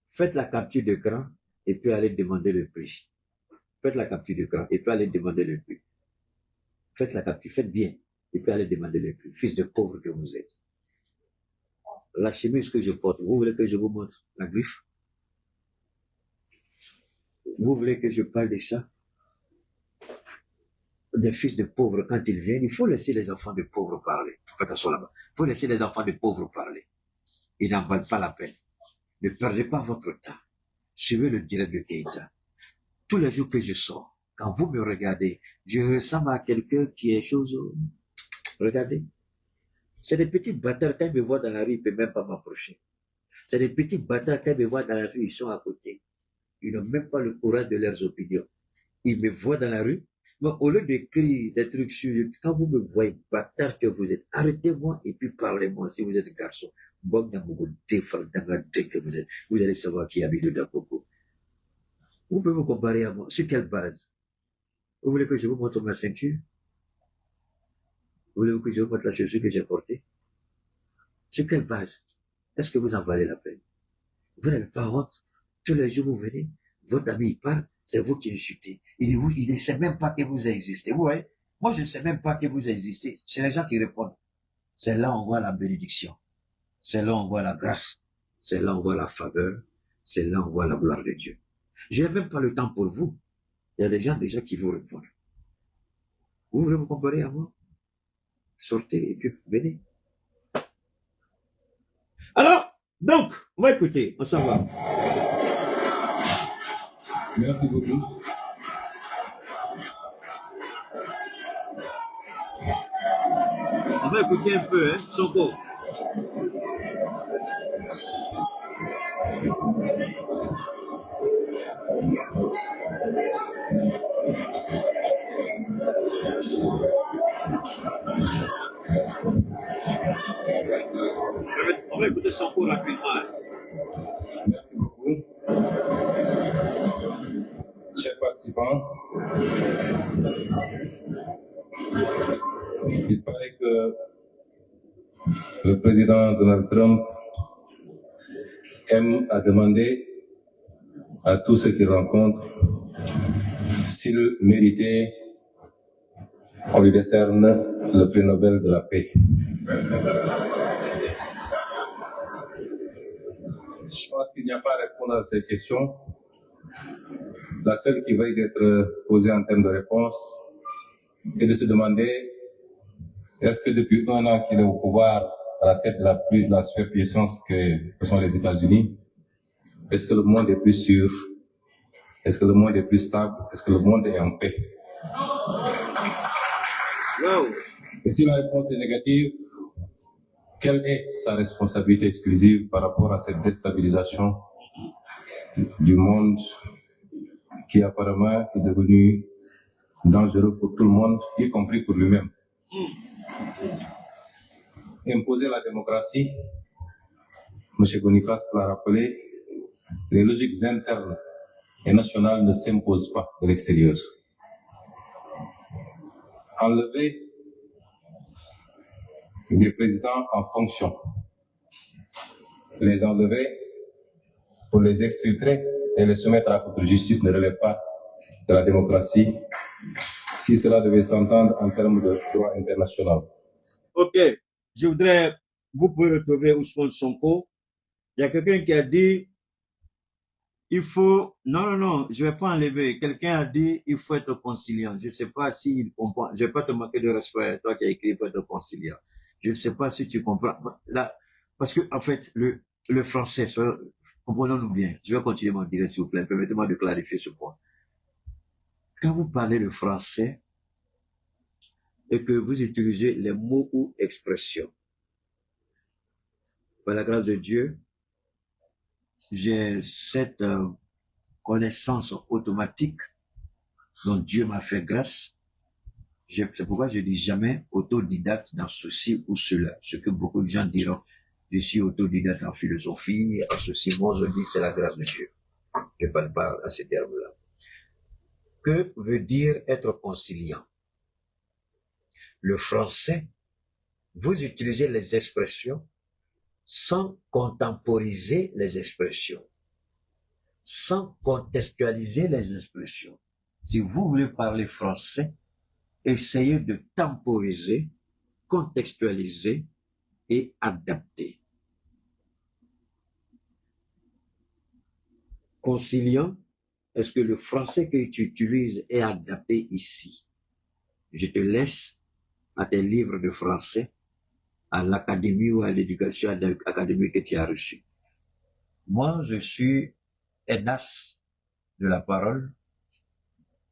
Speaker 9: faites la capture d'écran et puis allez demander le prix. Faites la capture d'écran et puis allez demander le prix. Faites la capture, faites bien et puis allez demander le prix. Fils de pauvre que vous êtes. La chemise que je porte, vous voulez que je vous montre la griffe? Vous voulez que je parle de ça? Des fils de pauvres, quand ils viennent, il faut laisser les enfants de pauvres parler. Faites attention là-bas. Il faut laisser les enfants de pauvres parler. Ils n'en valent pas la peine. Ne perdez pas votre temps. Suivez le direct de Keïta. Tous les jours que je sors, quand vous me regardez, je ressemble à quelqu'un qui est chose. Regardez. C'est des petits bâtards, quand ils me voient dans la rue, ils ne peuvent même pas m'approcher. C'est des petits bâtards, quand ils me voient dans la rue, ils sont à côté. Ils n'ont même pas le courage de leurs opinions. Ils me voient dans la rue, mais au lieu d'écrire des trucs sur... Quand vous me voyez, bâtard que vous êtes, arrêtez-moi et puis parlez-moi si vous êtes garçon. Bon, dans mon que vous êtes, vous allez savoir qui habite dans Coco. Vous pouvez vous comparer à moi. Sur quelle base? Vous voulez que je vous montre ma ceinture? Vous voulez que je vous montre la chaussure que j'ai portée? Sur quelle base? Est-ce que vous en valez la peine? Vous n'avez pas honte? Tous les jours vous venez, votre ami il parle, c'est vous qui insultez. Il ne sait même pas que vous existez. Vous voyez? Moi, je ne sais même pas que vous existez. C'est les gens qui répondent. C'est là où on voit la bénédiction. C'est là où on voit la grâce. C'est là où on voit la faveur. C'est là où on voit la gloire de Dieu. Je n'ai même pas le temps pour vous. Il y a des gens déjà qui vous répondent. Vous voulez vous comparer à moi? Sortez et puis venez. Alors, donc, on va écouter. On s'en va.
Speaker 14: Merci beaucoup.
Speaker 9: On va écouter un peu, hein, Sonko. On va écouter Sonko rapidement. Hein.
Speaker 14: Merci beaucoup. Chers participants, il paraît que le président Donald Trump aime à demander à tous ceux qu'il rencontre s'il méritait qu'on lui décerne le prix Nobel de la paix. Je pense qu'il n'y a pas à répondre à ces questions. La seule qui va être posée en termes de réponse est de se demander est-ce que depuis 1 an qu'il est au pouvoir à la tête de la superpuissance que sont les États-Unis, est-ce que le monde est plus sûr? Est-ce que le monde est plus stable? Est-ce que le monde est en paix? Et si la réponse est négative, quelle est sa responsabilité exclusive par rapport à cette déstabilisation du monde qui apparemment est devenu dangereux pour tout le monde, y compris pour lui-même? Imposer la démocratie, M. Boniface l'a rappelé, les logiques internes et nationales ne s'imposent pas de l'extérieur. Enlever des présidents en fonction, les enlever pour les exfiltrer et les soumettre à la cour de justice ne relève pas de la démocratie si cela devait s'entendre en termes de droit international.
Speaker 9: Ok, je voudrais, vous pouvez retrouver Ousmane Sonko. Il y a quelqu'un qui a dit, il faut... Non, je vais pas enlever. Quelqu'un a dit, il faut être conciliant. Je sais pas s'il comprend. Je vais pas te manquer de respect. Toi qui as écrit, il faut être conciliant. Je ne sais pas si tu comprends. Là, parce que, en fait, le français, comprenons-nous bien. Je vais continuer mon direct, s'il vous plaît. Permettez-moi de clarifier ce point. Quand vous parlez le français et que vous utilisez les mots ou expressions, par la grâce de Dieu, j'ai cette connaissance automatique dont Dieu m'a fait grâce. C'est pourquoi je dis jamais autodidacte dans ceci ou cela. Ce que beaucoup de gens diront, je suis autodidacte en philosophie, en ceci. Moi, je dis c'est la grâce de Dieu. Je ne parle pas à ces termes-là. Que veut dire être conciliant? Le français, vous utilisez les expressions sans contemporiser les expressions, sans contextualiser les expressions. Si vous voulez parler français, essayez de temporiser, contextualiser et adapter. Conciliant, est-ce que le français que tu utilises est adapté ici? Je te laisse à tes livres de français, à l'académie ou à l'éducation académique que tu as reçue. Moi, je suis un as de la parole,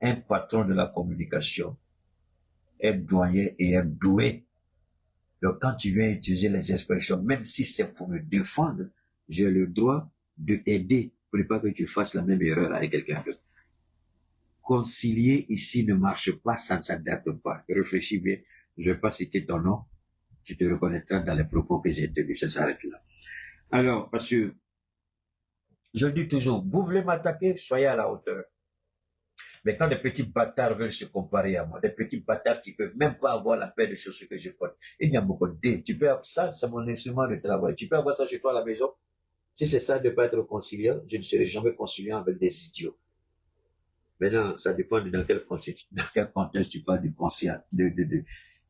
Speaker 9: un patron de la communication, un doyen et un doué. Donc, quand tu viens utiliser les expressions, même si c'est pour me défendre, j'ai le droit de t'aider pour ne pas que tu fasses la même erreur avec quelqu'un d'autre. Concilier ici ne marche pas, ça ne s'adapte pas. Réfléchis bien, je ne vais pas citer ton nom, tu te reconnaîtras dans les propos que j'ai tenus, ça s'arrête là. Alors, parce que je le dis toujours, vous voulez m'attaquer, soyez à la hauteur. Mais quand des petits bâtards veulent se comparer à moi, des petits bâtards qui peuvent même pas avoir la paix de choses que je porte, il y a beaucoup de... Tu peux avoir ça, c'est mon instrument de travail. Tu peux avoir ça chez toi à la maison. Si c'est ça de ne pas être conciliant, je ne serai jamais conciliant avec des idiots. Maintenant, ça dépend de dans quel contexte tu parles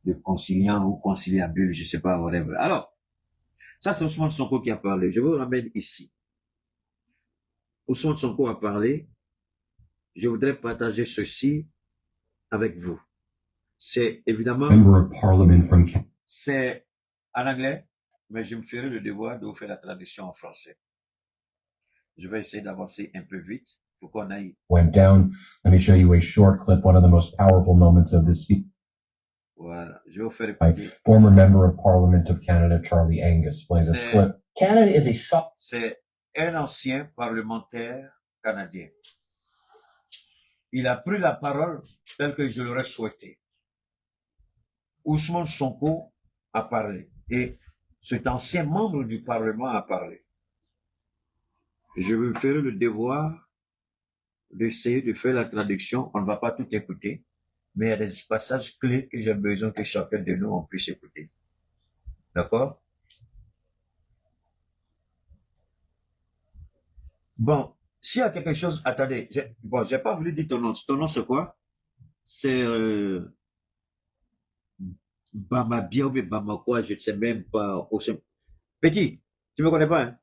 Speaker 9: de conciliant ou conciliable, je sais pas, whatever. Alors, ça c'est Ousmane Sonko qui a parlé. Je vous ramène ici. Ousmane Sonko a parlé. Je voudrais partager ceci avec vous. C'est évidemment, c'est en anglais, mais je me ferai le devoir de vous faire la traduction en français. Je vais essayer d'avancer un peu vite pour qu'on aille.
Speaker 15: Went down. Let me show you a short clip, one of the most powerful moments of this speech.
Speaker 9: Voilà, je vais vous faire
Speaker 15: écouter. Former member of Parliament of Canada, Charlie Angus, play this clip.
Speaker 9: Canada is a C'est un ancien parlementaire canadien. Il a pris la parole telle que je l'aurais souhaité. Ousmane Sonko a parlé et cet ancien membre du Parlement a parlé. Je me ferai le devoir d'essayer de faire la traduction. On ne va pas tout écouter, mais il y a des passages clés que j'ai besoin que chacun de nous on puisse écouter. D'accord? Bon. S'il y a quelque chose, attendez, j'ai pas voulu dire ton nom. Ton nom c'est quoi? C'est Bamabia ou Bamakoua, je ne sais même pas. Petit, tu me connais pas, hein?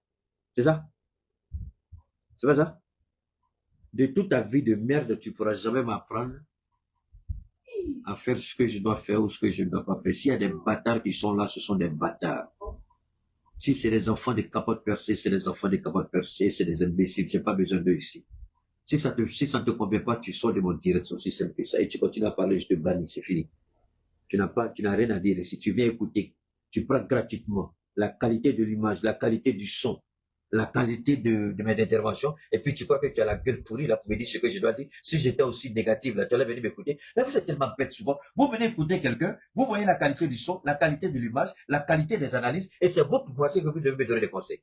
Speaker 9: C'est ça? C'est pas ça? De toute ta vie de merde, tu pourras jamais m'apprendre à faire ce que je dois faire ou ce que je ne dois pas faire. S'il y a des bâtards qui sont là, ce sont des bâtards. Si c'est des enfants des capotes percées, c'est des enfants des capotes percées, c'est des imbéciles, j'ai pas besoin d'eux ici. Si ça ne te convient pas, tu sors de mon direct, c'est aussi simple que ça, et tu continues à parler, je te bannis, c'est fini. Tu n'as rien à dire ici, tu viens écouter, tu prends gratuitement la qualité de l'image, la qualité du son, la qualité de mes interventions, et puis tu crois que tu as la gueule pourrie là pour me dire ce que je dois dire. Si j'étais aussi négatif là, tu allais venir m'écouter. Là, vous êtes tellement bête souvent. Vous venez écouter quelqu'un, vous voyez la qualité du son, la qualité de l'image, la qualité des analyses, et c'est vous pour penser que vous devez me donner des conseils.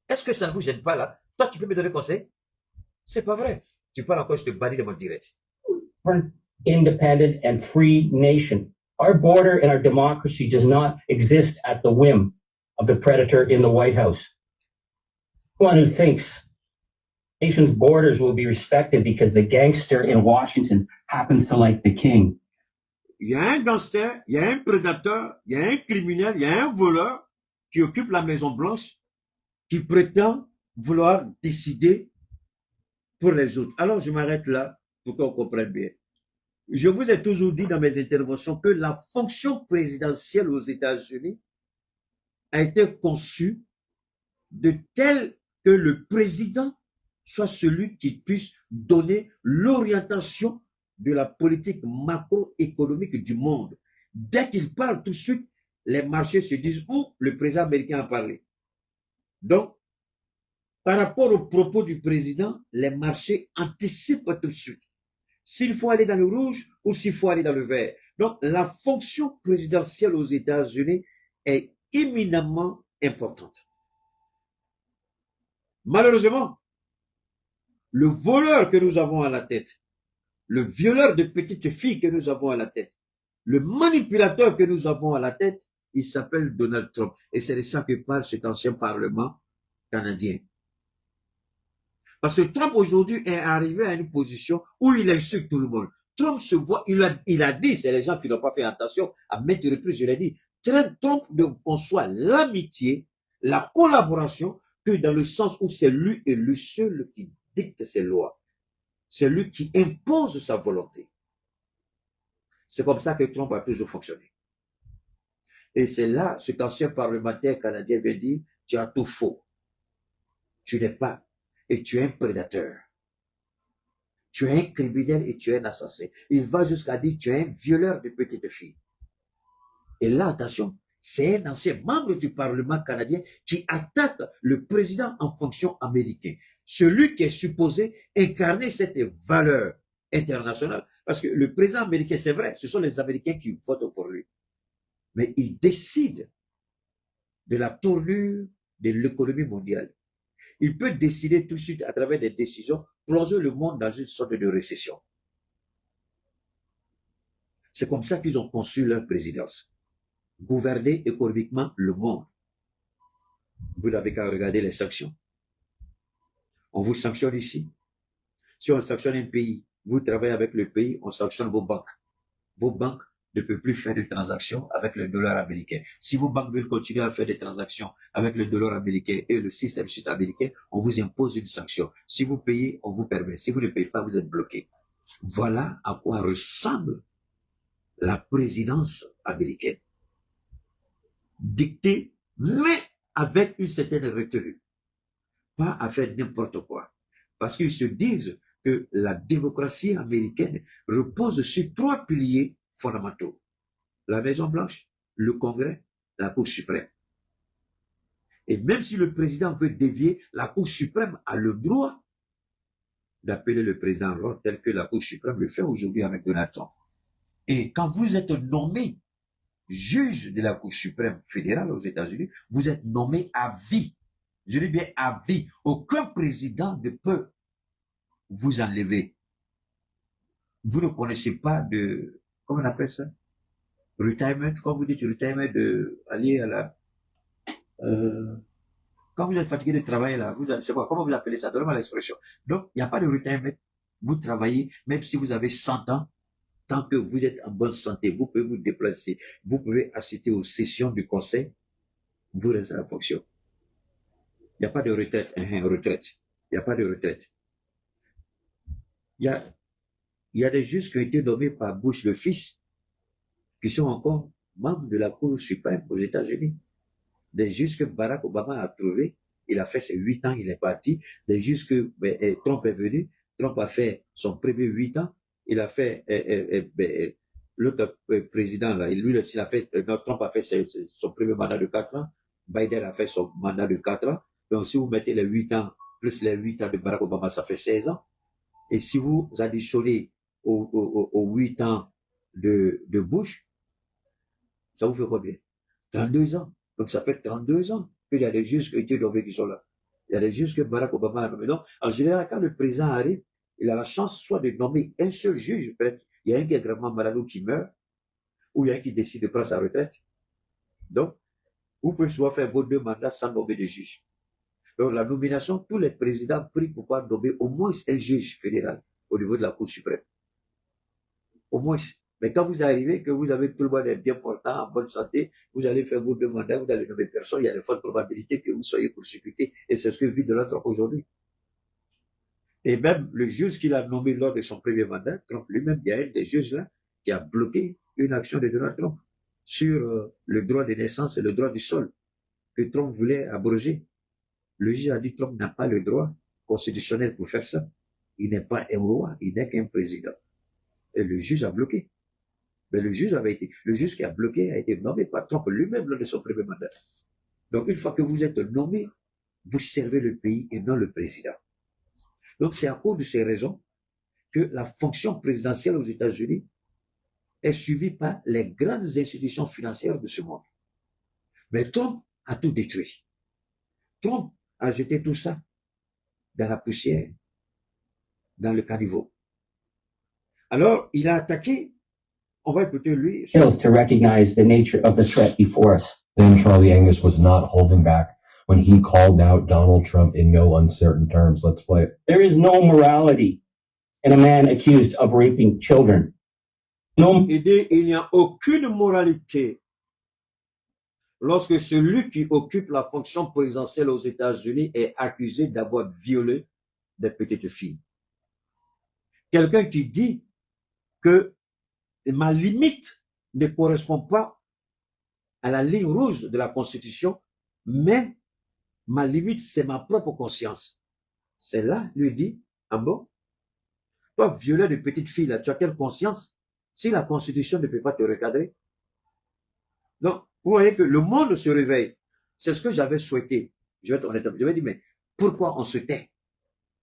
Speaker 9: Est-ce que ça ne vous gêne pas là? Toi, tu peux me donner des conseils? C'est pas vrai. Tu parles encore, je te bannis de mon direct.
Speaker 16: Independent and free nation. Our border and our democracy does not exist at the whim of the predator in the White House. One who thinks nation's borders will be respected because the gangster in Washington happens to like the king.
Speaker 9: Il y a un gangster, il y a un prédateur, il y a un criminel, il y a un voleur qui occupe la Maison Blanche, qui prétend vouloir décider pour les autres. Alors, je m'arrête là pour qu'on comprenne bien. Je vous ai toujours dit dans mes interventions que la fonction présidentielle aux États-Unis a été conçue de telle que le président soit celui qui puisse donner l'orientation de la politique macroéconomique du monde. Dès qu'il parle, tout de suite, les marchés se disent où le président américain a parlé. Donc, par rapport aux propos du président, les marchés anticipent tout de suite s'il faut aller dans le rouge ou s'il faut aller dans le vert. Donc, la fonction présidentielle aux États-Unis est éminemment importante. Malheureusement, le voleur que nous avons à la tête, le violeur de petites filles que nous avons à la tête, le manipulateur que nous avons à la tête, il s'appelle Donald Trump. Et c'est de ça que parle cet ancien Parlement canadien. Parce que Trump aujourd'hui est arrivé à une position où il insulte tout le monde. Trump se voit, il a dit, c'est les gens qui n'ont pas fait attention, à maintes reprises, je l'ai dit, Trump conçoit l'amitié, la collaboration, que dans le sens où c'est lui et lui seul qui dicte ses lois. C'est lui qui impose sa volonté. C'est comme ça que Trump a toujours fonctionné. Et c'est là, cet ancien parlementaire canadien veut dire, tu as tout faux. Tu n'es pas, et tu es un prédateur. Tu es un criminel et tu es un assassin. Il va jusqu'à dire, tu es un violeur de petites filles. Et là, attention, c'est un ancien membre du Parlement canadien qui attaque le président en fonction américain. Celui qui est supposé incarner cette valeur internationale. Parce que le président américain, c'est vrai, ce sont les Américains qui votent pour lui. Mais il décide de la tournure de l'économie mondiale. Il peut décider tout de suite, à travers des décisions, plonger le monde dans une sorte de récession. C'est comme ça qu'ils ont conçu leur présidence. Gouverner économiquement le monde. Vous n'avez qu'à regarder les sanctions. On vous sanctionne ici. Si on sanctionne un pays, vous travaillez avec le pays, on sanctionne vos banques. Vos banques ne peuvent plus faire de transactions avec le dollar américain. Si vos banques veulent continuer à faire des transactions avec le dollar américain et le système sud-américain, on vous impose une sanction. Si vous payez, on vous permet. Si vous ne payez pas, vous êtes bloqué. Voilà à quoi ressemble la présidence américaine. Dictée, mais avec une certaine retenue. Pas à faire n'importe quoi. Parce qu'ils se disent que la démocratie américaine repose sur 3 piliers fondamentaux. La Maison-Blanche, le Congrès, la Cour suprême. Et même si le président veut dévier, la Cour suprême a le droit d'appeler le président à l'ordre tel que la Cour suprême le fait aujourd'hui avec Donald Trump. Et quand vous êtes nommé juge de la Cour suprême fédérale aux États-Unis, vous êtes nommé à vie. Je dis bien à vie. Aucun président ne peut vous enlever. Vous ne connaissez pas de, comment on appelle ça? Retirement, quand vous dites retirement, de aller à la, quand vous êtes fatigué de travailler là, vous c'est quoi, comment vous appelez ça? Donnez-moi l'expression. Donc, il n'y a pas de retirement. Vous travaillez, même si vous avez 100 ans, tant que vous êtes en bonne santé, vous pouvez vous déplacer, vous pouvez assister aux sessions du conseil, vous restez à la fonction. Il n'y a pas de retraite, retraite. Il n'y a pas de retraite. Il y a des juges qui ont été nommés par Bush le fils, qui sont encore membres de la Cour suprême aux États-Unis. Des juges que Barack Obama a trouvés, il a fait ses 8 ans, il est parti. Des juges que Trump est venu, Trump a fait son premier 8 ans, il a fait, l'autre président, là, lui aussi, Trump a fait son premier mandat de 4 ans, Biden a fait son mandat de 4 ans. Donc, si vous mettez les 8 ans, plus les 8 ans de Barack Obama, ça fait 16 ans. Et si vous additionnez aux 8 ans de Bush, ça vous fait combien? 32 ans. Donc, ça fait 32 ans qu'il y a des juges qui ont été nommés qui sont là. Il y a des juges que Barack Obama a nommés. Donc, en général, quand le président arrive, il a la chance soit de nommer un seul juge, peut-être. Il y a un qui est gravement malade ou qui meurt, ou il y a un qui décide de prendre sa retraite. Donc, vous pouvez soit faire vos 2 mandats sans nommer de juge. Donc, la nomination, tous les présidents prient pour pouvoir nommer au moins un juge fédéral au niveau de la Cour suprême. Au moins. Mais quand vous arrivez, que vous avez tout le monde est bien portant, en bonne santé, vous allez faire vos 2 mandats, vous allez nommer personne, il y a de fortes probabilités que vous soyez poursuivi. Et c'est ce que vit Donald Trump aujourd'hui. Et même le juge qu'il a nommé lors de son premier mandat, Trump lui-même, il y a un des juges là qui a bloqué une action de Donald Trump sur le droit de naissance et le droit du sol que Trump voulait abroger. Le juge a dit Trump n'a pas le droit constitutionnel pour faire ça. Il n'est pas un roi, il n'est qu'un président. Et le juge a bloqué. Mais le juge qui a bloqué a été nommé par Trump lui-même lors de son premier mandat. Donc une fois que vous êtes nommé, vous servez le pays et non le président. Donc c'est à cause de ces raisons que la fonction présidentielle aux États-Unis est suivie par les grandes institutions financières de ce monde. Mais Trump a tout détruit. Trump a jeté tout ça dans la poussière, dans le caniveau. Alors, il a attaqué, on va écouter lui.
Speaker 16: Fails to recognize the nature of the threat before us.
Speaker 15: Then Charlie Angus was not holding back when he called out Donald Trump in no uncertain terms. Let's play it.
Speaker 16: There is no morality in a man accused of raping children.
Speaker 9: Il dit, il n'y a aucune moralité lorsque celui qui occupe la fonction présidentielle aux États-Unis est accusé d'avoir violé des petites filles. Quelqu'un qui dit que ma limite ne correspond pas à la ligne rouge de la Constitution, mais ma limite, c'est ma propre conscience. C'est là, lui dit, ah bon? Toi, violeur de petite fille, là, tu as quelle conscience si la Constitution ne peut pas te recadrer? Donc, vous voyez que le monde se réveille. C'est ce que j'avais souhaité. Je vais être honnête. Je vais dire, mais pourquoi on se tait?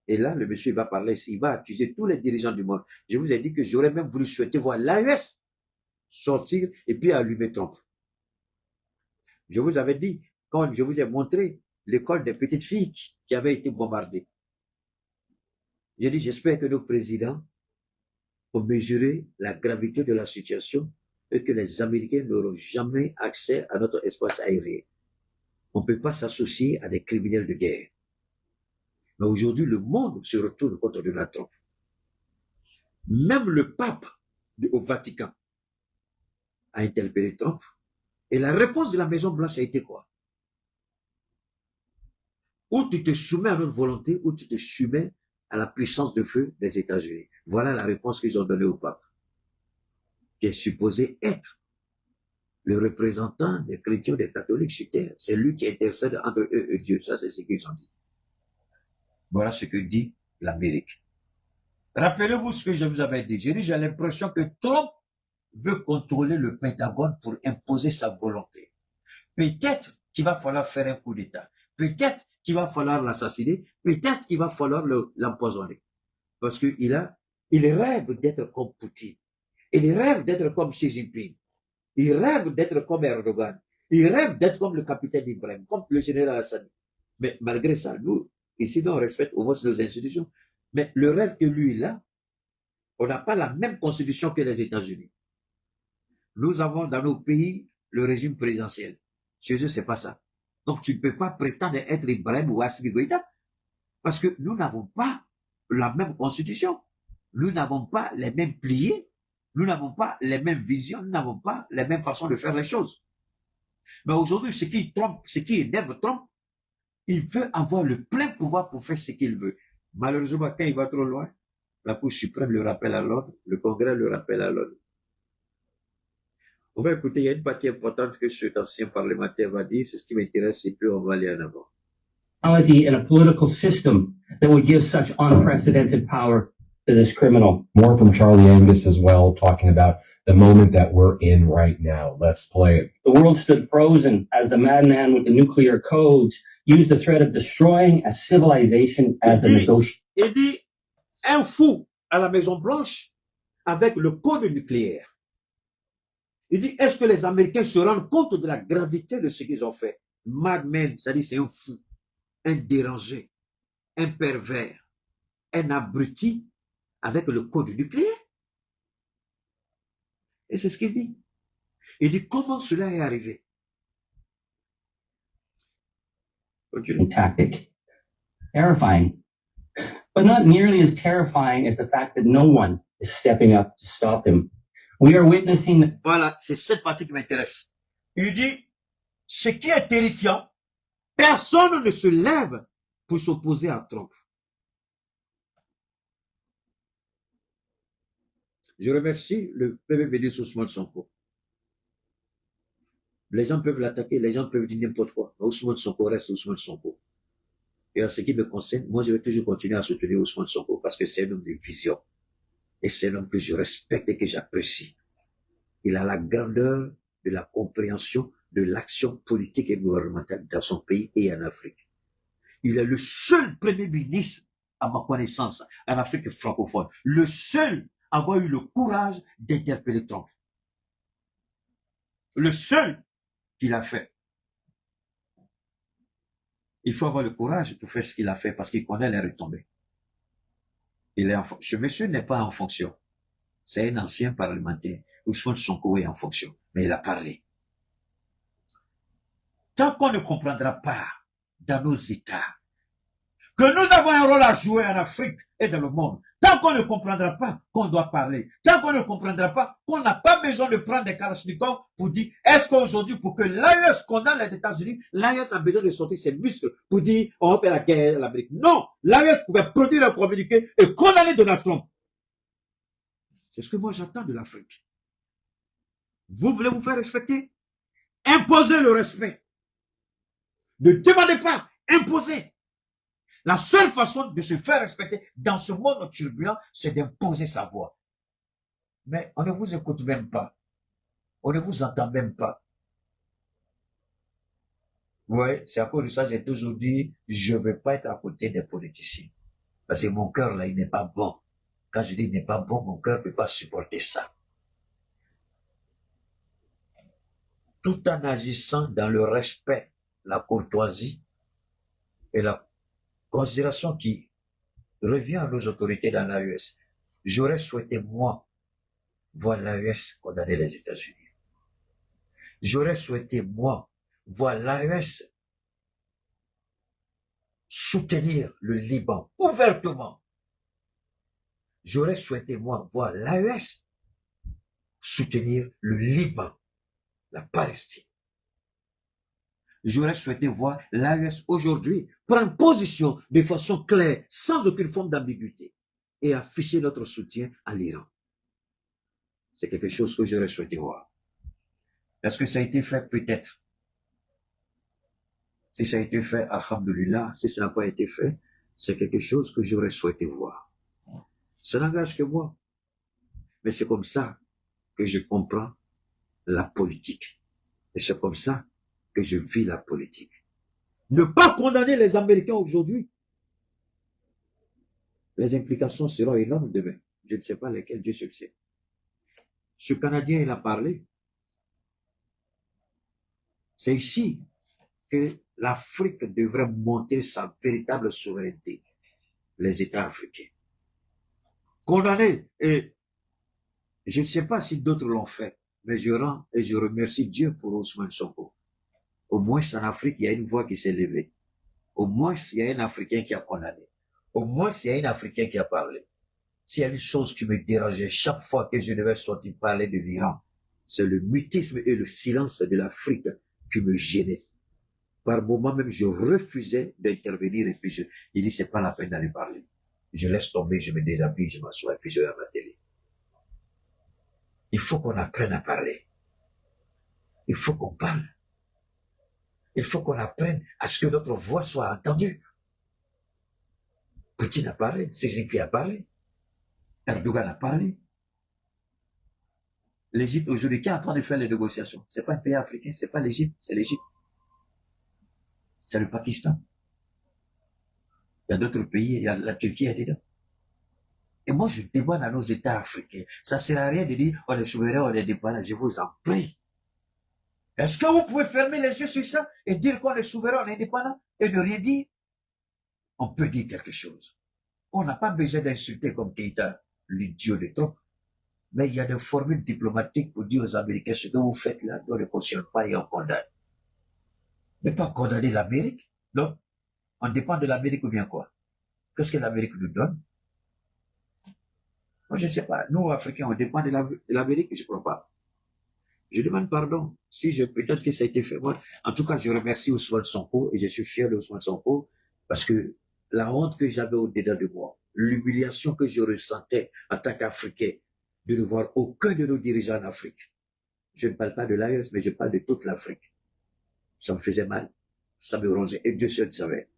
Speaker 9: Et là, le monsieur va parler, il va accuser tous les dirigeants du monde. Je vous ai dit que j'aurais même voulu souhaiter voir l'AES sortir et puis allumer Trump. Je vous avais dit, quand je vous ai montré l'école des petites filles qui avait été bombardée. J'ai dit, j'espère que nos présidents ont mesuré la gravité de la situation et que les Américains n'auront jamais accès à notre espace aérien. On ne peut pas s'associer à des criminels de guerre. Mais aujourd'hui, le monde se retourne contre Donald Trump. Même le pape au Vatican a interpellé Trump. Et la réponse de la Maison-Blanche a été quoi? Ou tu te soumets à notre volonté, ou tu te soumets à la puissance de feu des États-Unis. Voilà la réponse qu'ils ont donnée au pape, qui est supposé être le représentant des chrétiens, des catholiques sur terre. C'est lui qui intercède entre eux et Dieu. Ça, c'est ce qu'ils ont dit. Voilà ce que dit l'Amérique. Rappelez-vous ce que je vous avais dit. J'ai l'impression que Trump veut contrôler le Pentagone pour imposer sa volonté. Peut-être qu'il va falloir faire un coup d'État. Peut-être qu'il va falloir l'assassiner. Peut-être qu'il va falloir l'empoisonner. Parce qu'il rêve d'être comme Poutine. Il rêve d'être comme Xi Jinping. Il rêve d'être comme Erdogan. Il rêve d'être comme le capitaine Ibrahim, comme le général Assad. Mais malgré ça, nous, ici, on respecte au moins nos institutions. Mais le rêve que lui, il a, on n'a pas la même constitution que les États-Unis. Nous avons dans nos pays le régime présidentiel. Chez eux, c'est pas ça. Donc, tu ne peux pas prétendre être Ibrahim ou Assimi Goïta parce que nous n'avons pas la même constitution. Nous n'avons pas les mêmes pliés. Nous n'avons pas les mêmes visions. Nous n'avons pas les mêmes façons de faire les choses. Mais aujourd'hui, ce qui énerve Trump, il veut avoir le plein pouvoir pour faire ce qu'il veut. Malheureusement, quand il va trop loin, la Cour suprême le rappelle à l'ordre, le Congrès le rappelle à l'ordre. On va écouter, il y a une partie importante que cet ancien parlementaire va dire, c'est ce qui m'intéresse, et puis on va aller en avant.
Speaker 16: In a political system that would give such unprecedented power to this criminal.
Speaker 15: More from Charlie Angus as well, talking about the moment that we're in right now. Let's play it.
Speaker 16: The world stood frozen as the madman with the nuclear codes used the threat of destroying a civilization as a negotiation.
Speaker 9: Il dit, un fou à la Maison-Blanche avec le code nucléaire. Il dit, est-ce que les Américains se rendent compte de la gravité de ce qu'ils ont fait? Madman, c'est-à-dire c'est un fou, un dérangé, un pervers, un abruti avec le code nucléaire. Et c'est ce qu'il dit. Il dit, comment cela est arrivé?
Speaker 16: Tactic. Terrifying. But not nearly as terrifying as the fact that no one is stepping up to stop him. We are witnessing...
Speaker 9: Voilà, c'est cette partie qui m'intéresse. Il dit, ce qui est terrifiant, personne ne se lève pour s'opposer à Trump. Je remercie le Premier ministre Ousmane Sonko. Les gens peuvent l'attaquer, les gens peuvent dire n'importe quoi. Mais Ousmane Sonko reste Ousmane Sonko. Et en ce qui me concerne, moi, je vais toujours continuer à soutenir Ousmane Sonko parce que c'est un homme de vision. Et c'est un homme que je respecte et que j'apprécie. Il a la grandeur de la compréhension de l'action politique et gouvernementale dans son pays et en Afrique. Il est le seul Premier ministre, à ma connaissance, en Afrique francophone, le seul à avoir eu le courage d'interpeller Trump. Le seul qu'il a fait. Il faut avoir le courage pour faire ce qu'il a fait parce qu'il connaît les retombées. Ce monsieur n'est pas en fonction. C'est un ancien parlementaire. Ousmane Sonko est en fonction. Mais il a parlé. Tant qu'on ne comprendra pas dans nos États que nous avons un rôle à jouer en Afrique et dans le monde, tant qu'on ne comprendra pas qu'on doit parler, tant qu'on ne comprendra pas qu'on n'a pas besoin de prendre des kalachnikovs pour dire, est-ce qu'aujourd'hui, pour que l'AES condamne les États-Unis, l'AES a besoin de sortir ses muscles pour dire, on va faire la guerre à l'Amérique. Non, l'AES pouvait produire un communiqué et condamner Donald Trump. C'est ce que moi j'attends de l'Afrique. Vous voulez vous faire respecter? Imposez le respect. Ne demandez pas, imposez. La seule façon de se faire respecter dans ce monde turbulent, c'est d'imposer sa voix. Mais on ne vous écoute même pas. On ne vous entend même pas. Oui, c'est à cause de ça que j'ai toujours dit, je ne veux pas être à côté des politiciens. Parce que mon cœur, là, il n'est pas bon. Quand je dis il n'est pas bon, mon cœur ne peut pas supporter ça. Tout en agissant dans le respect, la courtoisie et la considération qui revient à nos autorités dans l'AES. J'aurais souhaité, moi, voir l'AES condamner les États-Unis. J'aurais souhaité, moi, voir l'AES soutenir le Liban ouvertement. J'aurais souhaité, moi, voir l'AES soutenir le Liban, la Palestine. J'aurais souhaité voir l'AES aujourd'hui prendre position de façon claire, sans aucune forme d'ambiguïté, et afficher notre soutien à l'Iran. C'est quelque chose que j'aurais souhaité voir. Est-ce que ça a été fait? Peut-être. Si ça a été fait, alhamdoulilah, si ça n'a pas été fait, c'est quelque chose que j'aurais souhaité voir. Ça n'engage que moi. Mais c'est comme ça que je comprends la politique. Et c'est comme ça que je vis la politique. Ne pas condamner les Américains aujourd'hui. Les implications seront énormes demain. Je ne sais pas lesquelles, Dieu seul le sait. Ce Canadien, il a parlé. C'est ici que l'Afrique devrait monter sa véritable souveraineté. Les États africains. Condamner. Et je ne sais pas si d'autres l'ont fait, mais je rends et je remercie Dieu pour Ousmane Sonko. Au moins, en Afrique, il y a une voix qui s'est levée. Au moins, il y a un Africain qui a condamné. Au moins, il y a un Africain qui a parlé. S'il y a une chose qui me dérangeait chaque fois que je devais sortir parler de l'Iran, c'est le mutisme et le silence de l'Afrique qui me gênait. Par moments même, je refusais d'intervenir et puis je dis, c'est pas la peine d'aller parler. Je laisse tomber, je me déshabille, je m'assois et puis je regarde ma télé. Il faut qu'on apprenne à parler. Il faut qu'on parle. Il faut qu'on apprenne à ce que notre voix soit entendue. Poutine a parlé, Xi Jinping a parlé, Erdogan a parlé. L'Égypte aujourd'hui, qui est en train de faire les négociations? C'est pas un pays africain, c'est pas l'Égypte, c'est l'Égypte. C'est le Pakistan. Il y a d'autres pays, il y a la Turquie est dedans. Et moi, je demande à nos États africains, ça ne sert à rien de dire, on est souverain, on est dépendant, je vous en prie. Est-ce que vous pouvez fermer les yeux sur ça et dire qu'on est souverain, on est indépendant et ne rien dire? On peut dire quelque chose. On n'a pas besoin d'insulter comme Keïta, l'idiot de Trump. Mais il y a des formules diplomatiques pour dire aux Américains, ce que vous faites là, on ne cautionne pas et on condamne. Mais pas condamner l'Amérique. Non. On dépend de l'Amérique ou bien quoi? Qu'est-ce que l'Amérique nous donne? Moi, je ne sais pas. Nous, Africains, on dépend de l'Amérique, je ne crois pas. Je demande pardon si peut-être que ça a été fait. Moi, en tout cas, je remercie Ousmane Sonko et je suis fier de Ousmane Sonko parce que la honte que j'avais au-dedans de moi, l'humiliation que je ressentais en tant qu'Africain de ne voir aucun de nos dirigeants en Afrique. Je ne parle pas de l'AES, mais je parle de toute l'Afrique. Ça me faisait mal. Ça me rongeait. Et Dieu seul savait.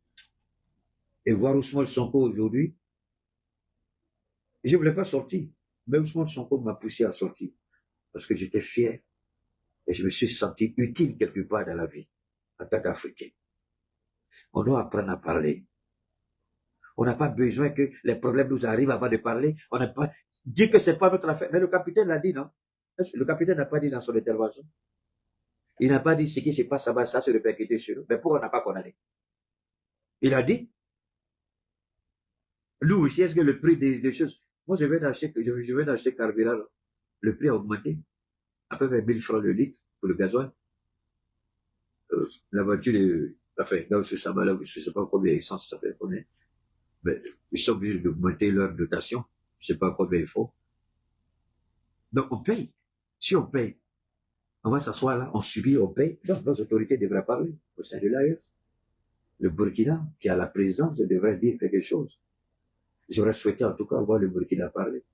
Speaker 9: Et voir Ousmane Sonko aujourd'hui, je ne voulais pas sortir. Mais Ousmane Sonko m'a poussé à sortir. Parce que j'étais fier. Et je me suis senti utile quelque part dans la vie. En tant qu'Africain. On doit apprendre à parler. On n'a pas besoin que les problèmes nous arrivent avant de parler. On n'a pas dit que c'est pas notre affaire. Mais le capitaine l'a dit, non? Le capitaine n'a pas dit dans son intervention. Il n'a pas dit ce qui se passe là-bas, ça se répercuter sur nous. Mais pourquoi on n'a pas condamné? Il a dit, nous aussi, est-ce que le prix des choses... Moi, je viens d'acheter carburant. Le prix a augmenté. À peu près 1000 francs le litre pour le gasoil. La voiture, enfin, là où ça va, là, je ne sais pas combien d'essence ça fait combien. Mais ils sont obligés d'augmenter leur dotation. Je ne sais pas combien il faut. Donc, on paye. Si on paye, on va s'asseoir là, on subit, on paye. Donc, nos autorités devraient parler au sein de l'AES. Le Burkina, qui a la présidence, devrait dire quelque chose. J'aurais souhaité en tout cas voir le Burkina parler.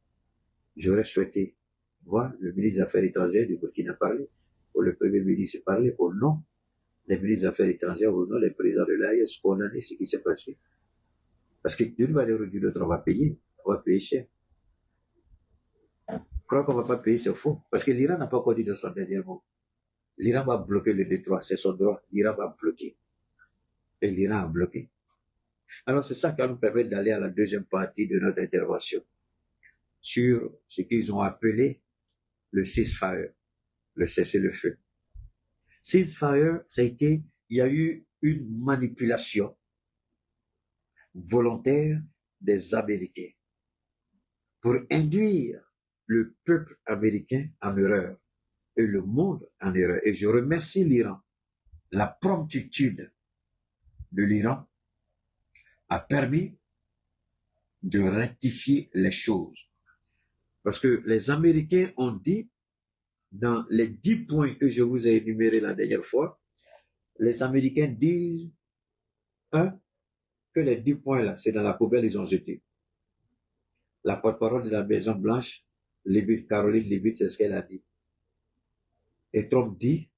Speaker 9: J'aurais souhaité voir le ministre des Affaires étrangères du Burkina parler, ou le Premier ministre parler, au nom des ministres des Affaires étrangères, au nom des présidents de l'AES, condamner ce qui s'est passé. Parce que d'une manière ou d'une autre, on va payer cher. Je crois qu'on ne va pas payer, c'est faux. Parce que l'Iran n'a pas encore dit de son dernier mot. L'Iran va bloquer le détroit, c'est son droit. L'Iran va bloquer. Et l'Iran a bloqué. Alors c'est ça qui va nous permettre d'aller à la deuxième partie de notre intervention sur ce qu'ils ont appelé le ceasefire, le cessez-le-feu. Ceasefire, ça a été, il y a eu une manipulation volontaire des Américains pour induire le peuple américain en erreur et le monde en erreur. Et je remercie l'Iran. La promptitude de l'Iran a permis de rectifier les choses. Parce que les Américains ont dit, dans les 10 points que je vous ai énumérés la dernière fois, les Américains disent, que les 10 points là, c'est dans la poubelle, ils ont jeté. La porte-parole de la Maison Blanche, Caroline Leavitt, c'est ce qu'elle a dit. Et Trump dit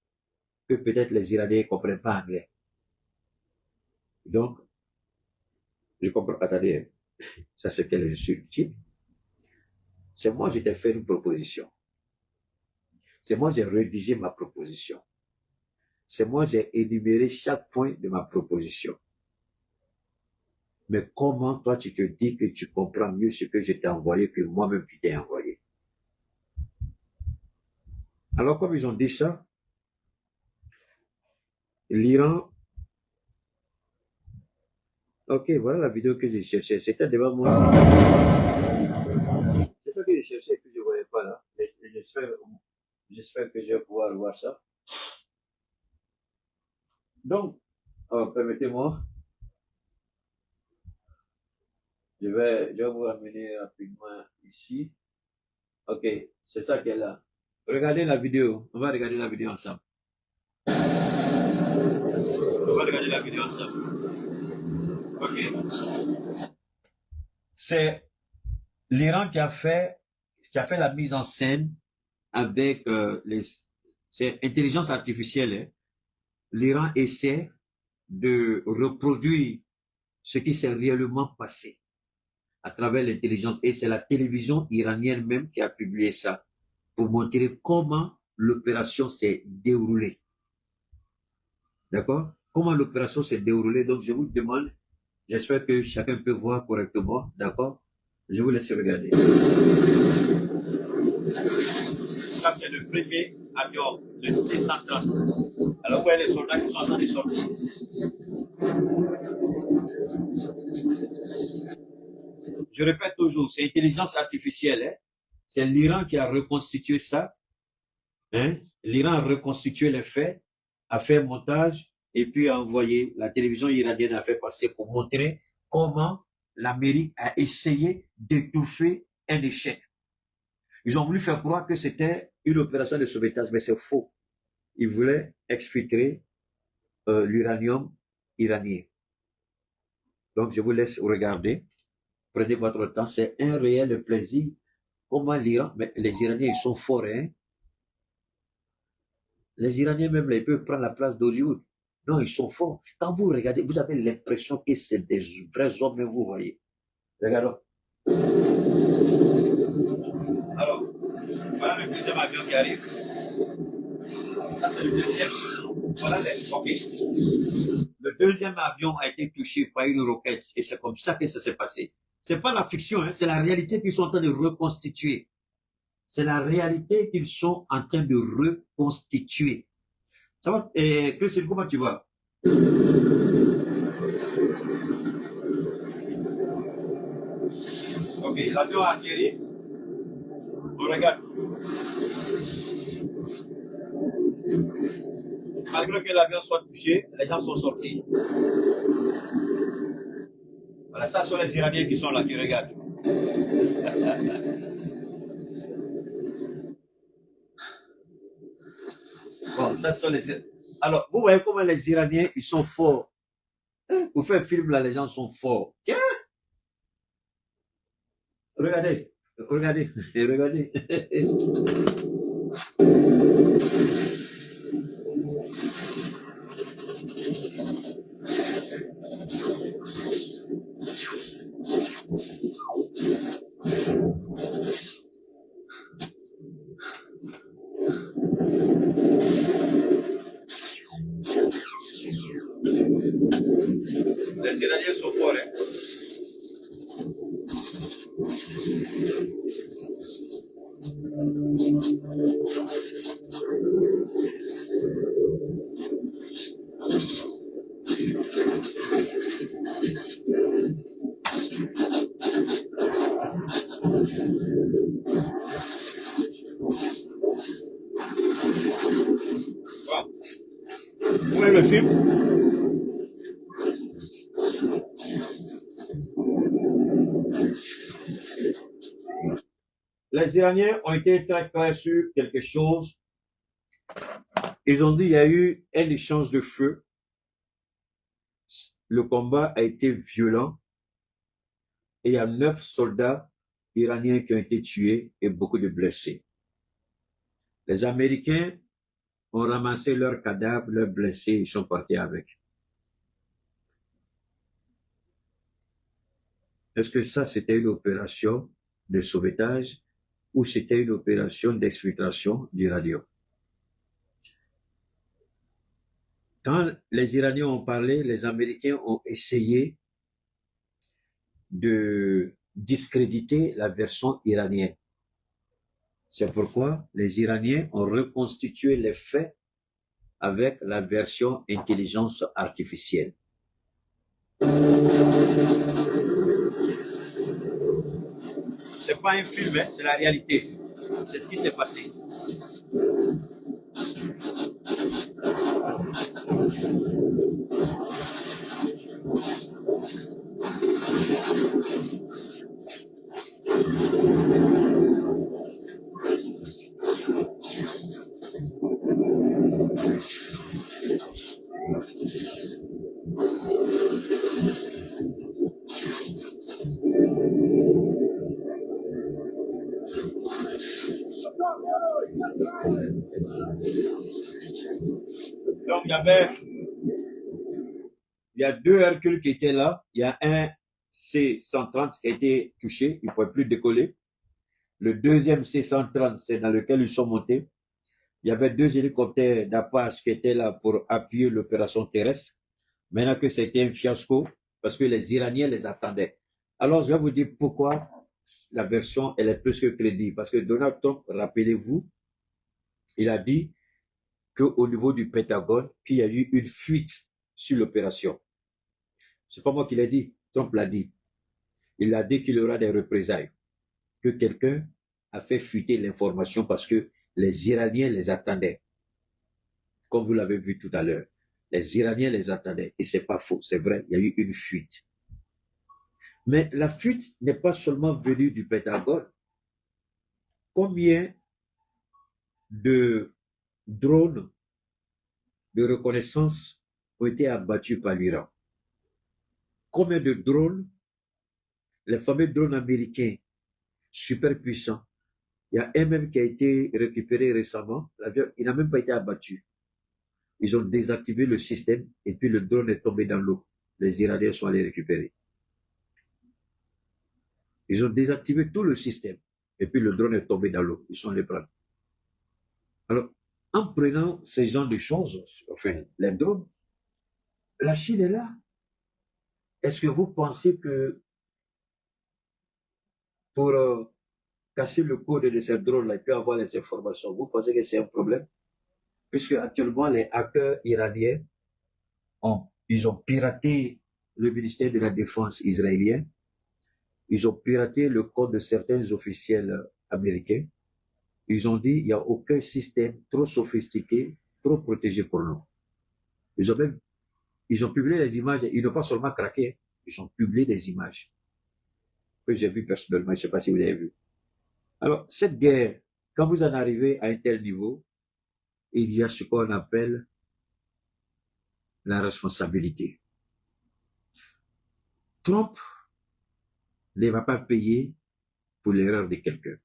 Speaker 9: que peut-être les Iraniens ne comprennent pas anglais. Donc, je comprends, attendez, ça c'est quelle insulte. C'est moi, j'ai fait une proposition. C'est moi, j'ai rédigé ma proposition. C'est moi, j'ai énuméré chaque point de ma proposition. Mais comment toi, tu te dis que tu comprends mieux ce que je t'ai envoyé que moi-même qui t'ai envoyé? Alors, comme ils ont dit ça, l'Iran... Ok, voilà la vidéo que j'ai cherchée. C'était devant moi. C'est ça que j'ai cherché et que je ne voyais pas là. J'espère que je vais pouvoir voir ça. Donc, permettez-moi. Je vais vous ramener rapidement ici. Ok, c'est ça qu'elle a. Regardez la vidéo. On va regarder la vidéo ensemble. On va regarder la vidéo ensemble. Ok. C'est l'Iran qui a fait la mise en scène avec c'est intelligence artificielle. Hein. L'Iran essaie de reproduire ce qui s'est réellement passé à travers l'intelligence. Et c'est la télévision iranienne même qui a publié ça pour montrer comment l'opération s'est déroulée. D'accord? Comment l'opération s'est déroulée. Donc, je vous demande, j'espère que chacun peut voir correctement. D'accord? Je vous laisse regarder. Ça, c'est le premier avion, le C-130. Alors, vous voyez les soldats qui sont en train de sortir. Je répète toujours, c'est intelligence artificielle. Hein? C'est l'Iran qui a reconstitué ça. Hein? L'Iran a reconstitué les faits, a fait un montage et puis a envoyé, la télévision iranienne a fait passer pour montrer comment l'Amérique a essayé d'étouffer un échec. Ils ont voulu faire croire que c'était une opération de sauvetage, mais c'est faux. Ils voulaient exfiltrer l'uranium iranien. Donc, je vous laisse regarder. Prenez votre temps. C'est un réel plaisir comment l'Iran, mais les Iraniens, ils sont forts, hein. Les Iraniens, même, là, ils peuvent prendre la place d'Hollywood. Non, ils sont forts. Quand vous regardez, vous avez l'impression que c'est des vrais hommes, vous voyez. Regardons. Alors, voilà le deuxième avion qui arrive. Ça, c'est le deuxième. Voilà, ok. Le deuxième avion a été touché par une roquette et c'est comme ça que ça s'est passé. C'est pas la fiction, hein, c'est la réalité qu'ils sont en train de reconstituer. C'est la réalité qu'ils sont en train de reconstituer. Ça va, Christine, comment tu vas? Ok, l'avion a atterri. On regarde. Malgré que l'avion soit touché, les gens sont sortis. Voilà, ça sont les Iraniens qui sont là, qui regardent. Bon, ça sont les... Alors, vous voyez comment les Iraniens, ils sont forts. Vous faites un film là, les gens sont forts. Tiens! Regardez, regardez, regardez. Les Iraniens sont forts, hein? Vous voyez le film? Les Iraniens ont été très clairs sur quelque chose. Ils ont dit qu'il y a eu un échange de feu. Le combat a été violent. Et il y a 9 soldats iraniens qui ont été tués et beaucoup de blessés. Les Américains ont ramassé leurs cadavres, leurs blessés, ils sont partis avec. Est-ce que ça, c'était une opération de sauvetage ou c'était une opération d'exfiltration d'uranium? Quand les Iraniens ont parlé, les Américains ont essayé de discréditer la version iranienne. C'est pourquoi les Iraniens ont reconstitué les faits avec la version intelligence artificielle. C'est pas un film, hein, c'est la réalité. C'est ce qui s'est passé. Donc, il y a 2 Hercules qui étaient là. Il y a un C-130 qui a été touché. Il ne pouvait plus décoller. Le deuxième C-130, c'est dans lequel ils sont montés. Il y avait 2 hélicoptères d'Apache qui étaient là pour appuyer l'opération terrestre. Maintenant que c'était un fiasco, parce que les Iraniens les attendaient. Alors, je vais vous dire pourquoi la version, elle est plus que crédible. Parce que Donald Trump, rappelez-vous, il a dit qu'au niveau du Pentagone, qu'il y a eu une fuite sur l'opération. C'est pas moi qui l'ai dit, Trump l'a dit. Il a dit qu'il y aura des représailles, que quelqu'un a fait fuiter l'information parce que les Iraniens les attendaient. Comme vous l'avez vu tout à l'heure, les Iraniens les attendaient. Et c'est pas faux, c'est vrai, il y a eu une fuite. Mais la fuite n'est pas seulement venue du Pentagone. Combien de drones de reconnaissance ont été abattus par l'Iran? Combien de drones, les fameux drones américains super puissants, Il y a un même qui a été récupéré récemment. L'avion, il n'a même pas été abattu. Ils ont désactivé le système et puis le drone est tombé dans l'eau. Les Iraniens sont allés récupérer. Ils ont désactivé tout le système et puis le drone est tombé dans l'eau. Ils sont allés prendre. Alors, en prenant ces genres de choses, enfin, les drones, la Chine est là. Est-ce que vous pensez que pour casser le code de ces drones-là et puis avoir les informations, vous pensez que c'est un problème? Puisque actuellement, les hackers iraniens ils ont piraté le ministère de la Défense israélien, ils ont piraté le code de certains officiels américains. Ils ont dit, il n'y a aucun système trop sophistiqué, trop protégé pour nous. Ils ont publié les images, ils n'ont pas seulement craqué, ils ont publié des images que j'ai vues personnellement, je ne sais pas si vous avez vu. Alors, cette guerre, quand vous en arrivez à un tel niveau, il y a ce qu'on appelle la responsabilité. Trump ne va pas payer pour l'erreur de quelqu'un.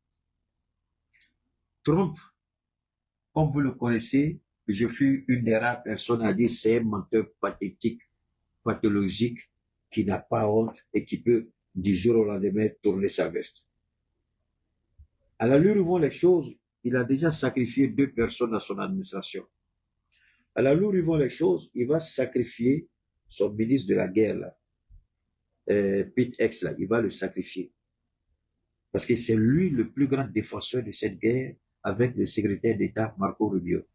Speaker 9: Trump, comme vous le connaissez, je fus une des rares personnes à dire c'est un menteur pathétique, pathologique, qui n'a pas honte et qui peut du jour au lendemain tourner sa veste. À l'allure où vont les choses, il a déjà sacrifié 2 personnes dans son administration. À l'allure où vont les choses, il va sacrifier son ministre de la guerre, là, Pete Hegseth, là, il va le sacrifier. Parce que c'est lui le plus grand défenseur de cette guerre avec le secrétaire d'État Marco Rubio.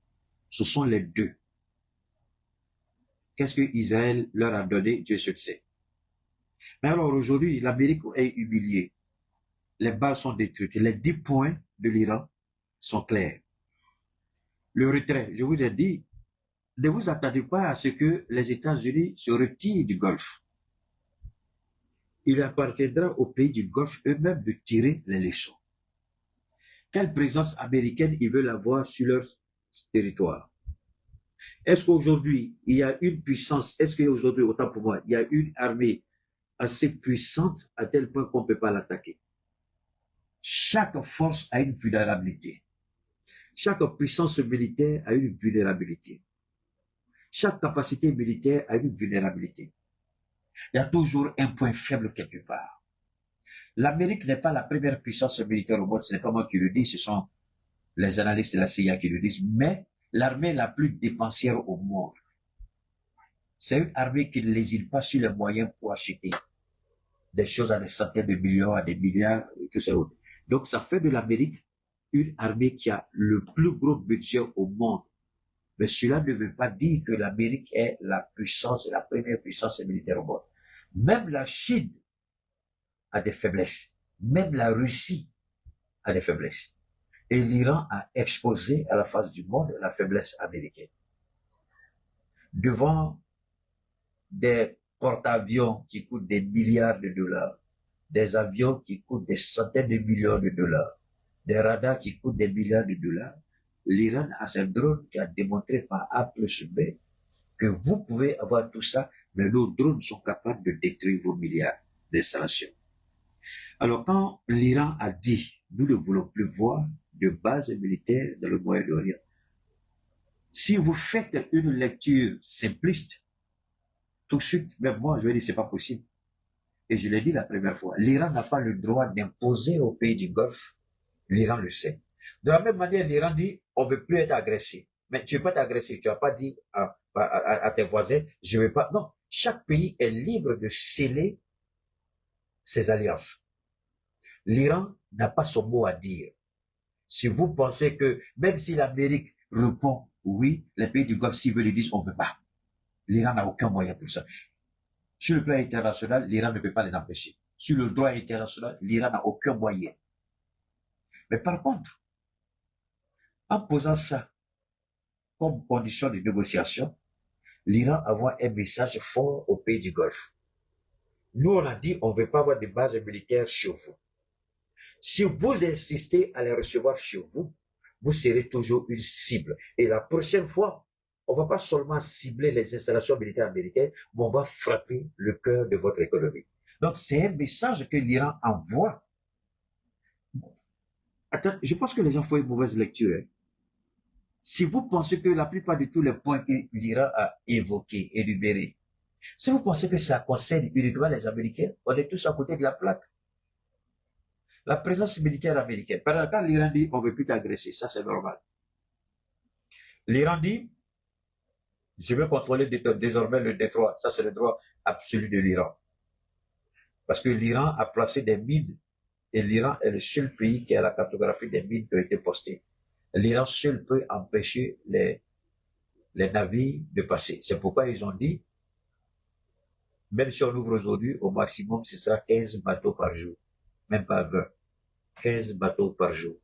Speaker 9: Ce sont les deux. Qu'est-ce que Israël leur a donné? Dieu seul sait. Mais alors aujourd'hui, l'Amérique est humiliée. Les bases sont détruites. Les 10 points de l'Iran sont clairs. Le retrait, je vous ai dit, ne vous attendez pas à ce que les États-Unis se retirent du Golfe. Il appartiendra aux pays du Golfe eux-mêmes de tirer les leçons. Quelle présence américaine ils veulent avoir sur leur territoire? Est-ce qu'aujourd'hui, il y a une puissance, est-ce qu'aujourd'hui, autant pour moi, il y a une armée assez puissante à tel point qu'on ne peut pas l'attaquer? Chaque force a une vulnérabilité. Chaque puissance militaire a une vulnérabilité. Chaque capacité militaire a une vulnérabilité. Il y a toujours un point faible quelque part. L'Amérique n'est pas la première puissance militaire au monde, ce n'est pas moi qui le dis, ce sont les analystes de la CIA qui le disent, mais l'armée la plus dépensière au monde. C'est une armée qui ne lésine pas sur les moyens pour acheter des choses à des centaines de millions, à des milliards, tout ça. Donc ça fait de l'Amérique une armée qui a le plus gros budget au monde. Mais cela ne veut pas dire que l'Amérique est la puissance, la première puissance militaire au monde. Même la Chine a des faiblesses. Même la Russie a des faiblesses. Et l'Iran a exposé à la face du monde la faiblesse américaine. Devant des porte-avions qui coûtent des milliards de dollars, des avions qui coûtent des centaines de millions de dollars, des radars qui coûtent des milliards de dollars, l'Iran a ce drone qui a démontré par A plus B que vous pouvez avoir tout ça, mais nos drones sont capables de détruire vos milliards d'installations. Alors quand l'Iran a dit, nous ne voulons plus voir de base militaire dans le Moyen-Orient, si vous faites une lecture simpliste, tout de suite, même moi, je vais dire, c'est pas possible. Et je l'ai dit la première fois, l'Iran n'a pas le droit d'imposer aux pays du Golfe. L'Iran le sait. De la même manière, l'Iran dit, on ne veut plus être agressé. Mais tu ne veux pas t'agresser. Tu n'as pas dit à tes voisins, je ne veux pas. Non, chaque pays est libre de sceller ses alliances. L'Iran n'a pas son mot à dire. Si vous pensez que, même si l'Amérique répond oui, les pays du Golfe, s'ils veulent, ils disent on ne veut pas. L'Iran n'a aucun moyen pour ça. Sur le plan international, l'Iran ne peut pas les empêcher. Sur le droit international, l'Iran n'a aucun moyen. Mais par contre, en posant ça comme condition de négociation, l'Iran envoie un message fort aux pays du Golfe. Nous, on a dit, on ne veut pas avoir de base militaire chez vous. Si vous insistez à les recevoir chez vous, vous serez toujours une cible. Et la prochaine fois, on ne va pas seulement cibler les installations militaires américaines, mais on va frapper le cœur de votre économie. Donc, c'est un message que l'Iran envoie Attends, je pense que les gens font une mauvaise lecture. Hein. Si vous pensez que la plupart de tous les points que l'Iran a évoqués, énumérés, si vous pensez que ça concerne uniquement les Américains, on est tous à côté de la plaque. La présence militaire américaine. Par exemple, quand l'Iran dit on ne veut plus t'agresser, ça c'est normal. L'Iran dit je veux contrôler désormais le détroit. Ça c'est le droit absolu de l'Iran. Parce que l'Iran a placé des mines et l'Iran est le seul pays qui a la cartographie des mines qui ont été postées. L'Iran seul peut empêcher les navires de passer. C'est pourquoi ils ont dit, même si on ouvre aujourd'hui, au maximum, ce sera 15 bateaux par jour. Même pas 20. 15 bateaux par jour.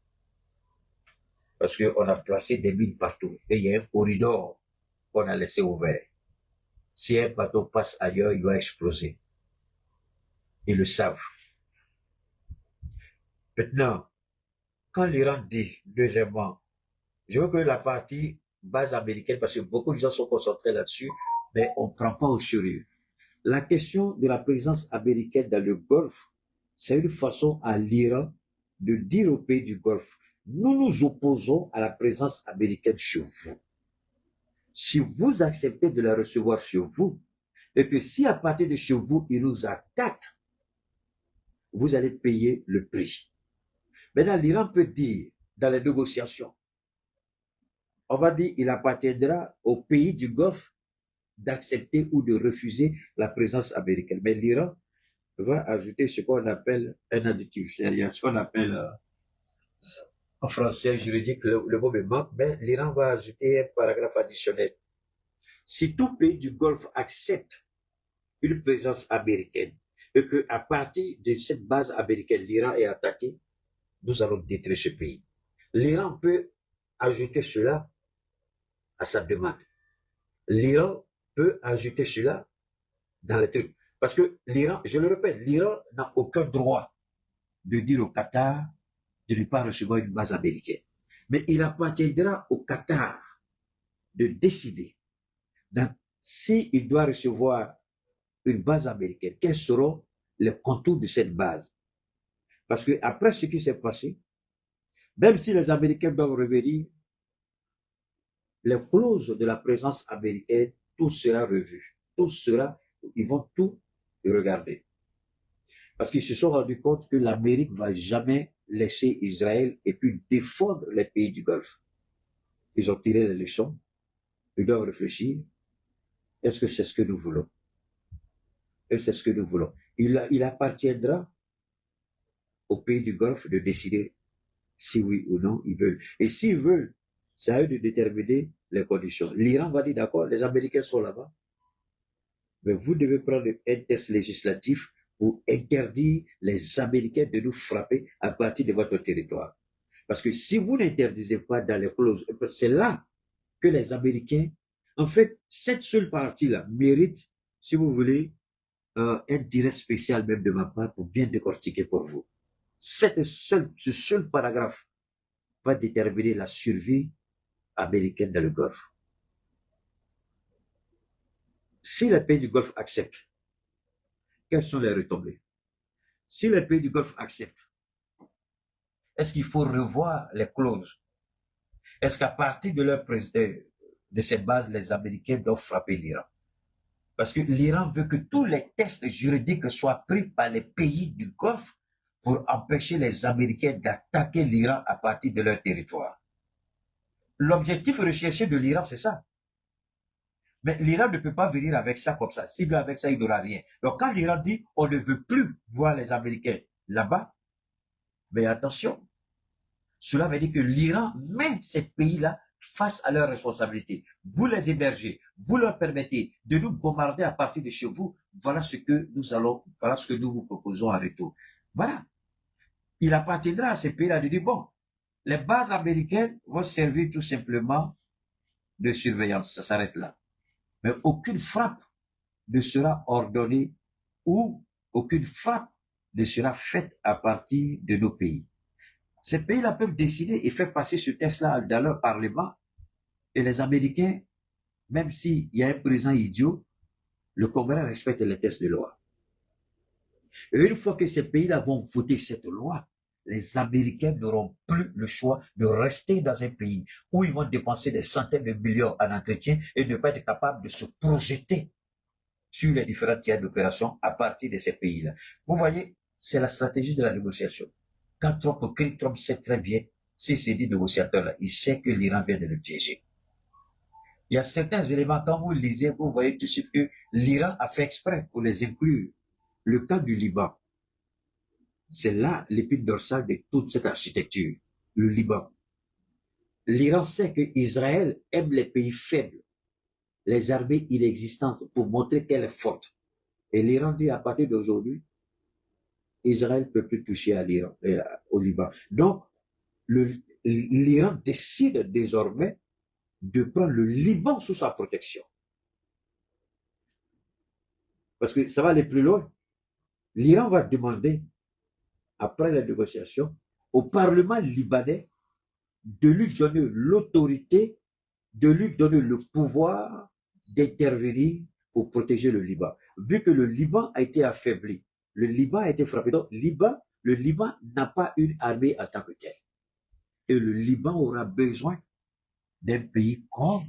Speaker 9: Parce qu'on a placé des mines partout. Et il y a un corridor qu'on a laissé ouvert. Si un bateau passe ailleurs, il va exploser. Ils le savent. Maintenant, quand l'Iran dit, deuxièmement, je veux que la partie base américaine, parce que beaucoup de gens sont concentrés là-dessus, mais on ne prend pas au sérieux. La question de la présence américaine dans le Golfe, c'est une façon à l'Iran de dire aux pays du Golfe, nous nous opposons à la présence américaine chez vous. Si vous acceptez de la recevoir chez vous, et que si à partir de chez vous, ils nous attaquent, vous allez payer le prix. Maintenant, l'Iran peut dire, dans les négociations, on va dire il appartiendra aux pays du Golfe d'accepter ou de refuser la présence américaine. Mais l'Iran va ajouter ce qu'on appelle un additif, c'est-à-dire ce qu'on appelle, en français juridique, le mot me manque, mais l'Iran va ajouter un paragraphe additionnel. Si tout pays du Golfe accepte une présence américaine et qu'à partir de cette base américaine, l'Iran est attaqué, nous allons détruire ce pays. L'Iran peut ajouter cela à sa demande. L'Iran peut ajouter cela dans les trucs. Parce que l'Iran, je le répète, l'Iran n'a aucun droit de dire au Qatar de ne pas recevoir une base américaine. Mais il appartiendra au Qatar de décider s'il doit recevoir une base américaine, quels seront les contours de cette base. Parce que après ce qui s'est passé, même si les Américains doivent revenir, les clauses de la présence américaine, tout sera revu. Tout sera, ils vont tout regarder. Parce qu'ils se sont rendus compte que l'Amérique ne va jamais laisser Israël et puis défendre les pays du Golfe. Ils ont tiré les leçons. Ils doivent réfléchir. Est-ce que c'est ce que nous voulons? Et c'est ce que nous voulons. Il appartiendra aux pays du Golfe de décider si oui ou non ils veulent. Et s'ils veulent, c'est à eux de déterminer les conditions. L'Iran va dire d'accord, les Américains sont là-bas, mais vous devez prendre un test législatif pour interdire les Américains de nous frapper à partir de votre territoire. Parce que si vous n'interdisez pas dans les clauses, c'est là que les Américains, en fait, cette seule partie-là mérite, si vous voulez, un direct spécial même de ma part pour bien décortiquer pour vous. Ce seul paragraphe va déterminer la survie américaine dans le Golfe. Si les pays du Golfe acceptent, quelles sont les retombées? Si les pays du Golfe acceptent, est-ce qu'il faut revoir les clauses? Est-ce qu'à partir de cette base, les Américains doivent frapper l'Iran? Parce que l'Iran veut que tous les tests juridiques soient pris par les pays du Golfe pour empêcher les Américains d'attaquer l'Iran à partir de leur territoire. L'objectif recherché de l'Iran, c'est ça. Mais l'Iran ne peut pas venir avec ça comme ça. S'il vient avec ça, il n'aura rien. Donc quand l'Iran dit on ne veut plus voir les Américains là-bas, mais attention, cela veut dire que l'Iran met ces pays-là face à leurs responsabilités. Vous les hébergez, vous leur permettez de nous bombarder à partir de chez vous. Voilà ce que nous vous proposons en retour. Voilà. Il appartiendra à ces pays-là de dire, bon, les bases américaines vont servir tout simplement de surveillance. Ça s'arrête là. Mais aucune frappe ne sera ordonnée ou aucune frappe ne sera faite à partir de nos pays. Ces pays-là peuvent décider et faire passer ce test-là dans leur parlement. Et les Américains, même s'il y a un président idiot, le Congrès respecte les tests de loi. Et une fois que ces pays-là vont voter cette loi,
Speaker 17: les Américains n'auront plus le choix de rester dans un pays où ils vont dépenser des centaines de millions en entretien et ne pas être capables de se projeter sur les différents théâtres d'opération à partir de ces pays-là. Vous voyez, c'est la stratégie de la négociation. Quand Trump écrit, Trump sait très bien, si c'est dit négociateur-là, il sait que l'Iran vient de le piéger. Il y a certains éléments, quand vous lisez, vous voyez tout de suite que l'Iran a fait exprès pour les inclure. Le cas du Liban, c'est là l'épine dorsale de toute cette architecture, le Liban. L'Iran sait que Israël aime les pays faibles, les armées inexistantes, pour montrer qu'elle est forte. Et l'Iran dit à partir d'aujourd'hui, Israël ne peut plus toucher à l'Iran, au Liban. Donc, l'Iran décide désormais de prendre le Liban sous sa protection. Parce que ça va aller plus loin. L'Iran va demander, après la négociation, au Parlement libanais de lui donner l'autorité, de lui donner le pouvoir d'intervenir pour protéger le Liban. Vu que le Liban a été affaibli, le Liban a été frappé. Donc, le Liban n'a pas une armée en tant que telle. Et le Liban aura besoin d'un pays comme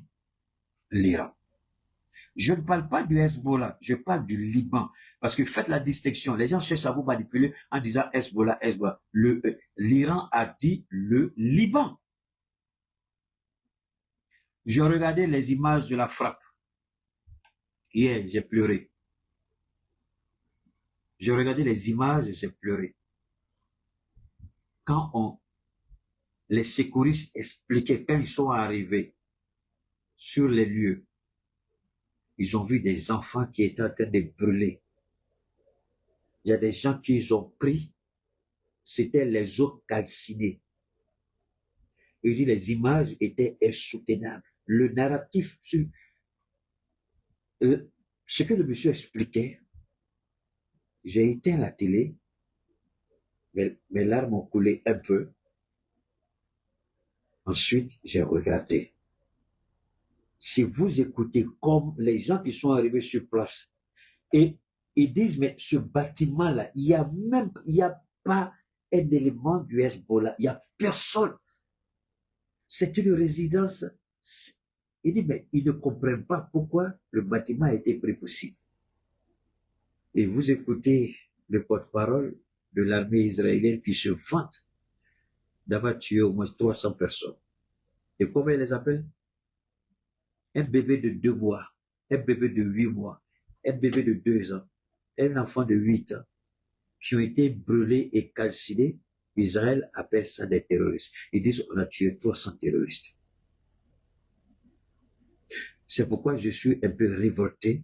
Speaker 17: l'Iran. Je ne parle pas du Hezbollah, je parle du Liban. Parce que faites la distinction. Les gens cherchent à vous manipuler en disant Hezbollah, Hezbollah. L'Iran a dit le Liban. Je regardais les images de la frappe. Hier, j'ai pleuré. Je regardais les images et j'ai pleuré. Quand les secouristes expliquaient, quand ils sont arrivés sur les lieux, ils ont vu des enfants qui étaient en train de brûler. Il y a des gens qui ils ont pris, c'était les os calcinés. Il dit les images étaient insoutenables. Le narratif, ce que le monsieur expliquait, j'ai éteint la télé, mes larmes ont coulé un peu. Ensuite, j'ai regardé. Si vous écoutez comme les gens qui sont arrivés sur place, et ils disent, mais ce bâtiment-là, il n'y a pas un élément du Hezbollah, il n'y a personne. C'est une résidence. Il dit, mais ils ne comprennent pas pourquoi le bâtiment a été pris pour cible. Et vous écoutez le porte-parole de l'armée israélienne qui se vante d'avoir tué au moins 300 personnes. Et comment ils les appellent? Un bébé de 2 mois, un bébé de 8 mois, un bébé de 2 ans, un enfant de 8 ans, qui ont été brûlés et calcinés. Israël appelle ça des terroristes. Ils disent on a tué 300 terroristes. C'est pourquoi je suis un peu révolté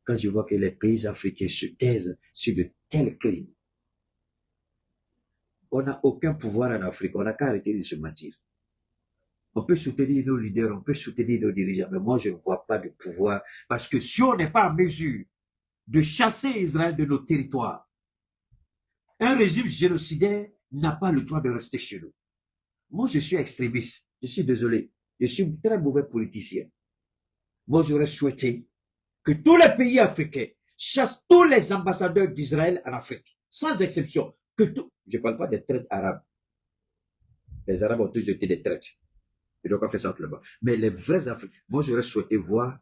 Speaker 17: quand je vois que les pays africains se taisent sur de tels crimes. On n'a aucun pouvoir en Afrique, on n'a qu'à arrêter de se mentir. On peut soutenir nos leaders, on peut soutenir nos dirigeants, mais moi je ne vois pas de pouvoir, parce que si on n'est pas en mesure de chasser Israël de nos territoires, un régime génocidaire n'a pas le droit de rester chez nous. Moi je suis extrémiste, je suis désolé, je suis un très mauvais politicien. Moi j'aurais souhaité que tous les pays africains chassent tous les ambassadeurs d'Israël en Afrique, sans exception. Je ne parle pas des traites arabes. Les Arabes ont toujours été des traites. Ils n'ont pas fait ça là-bas. Mais les vrais Africains, moi j'aurais souhaité voir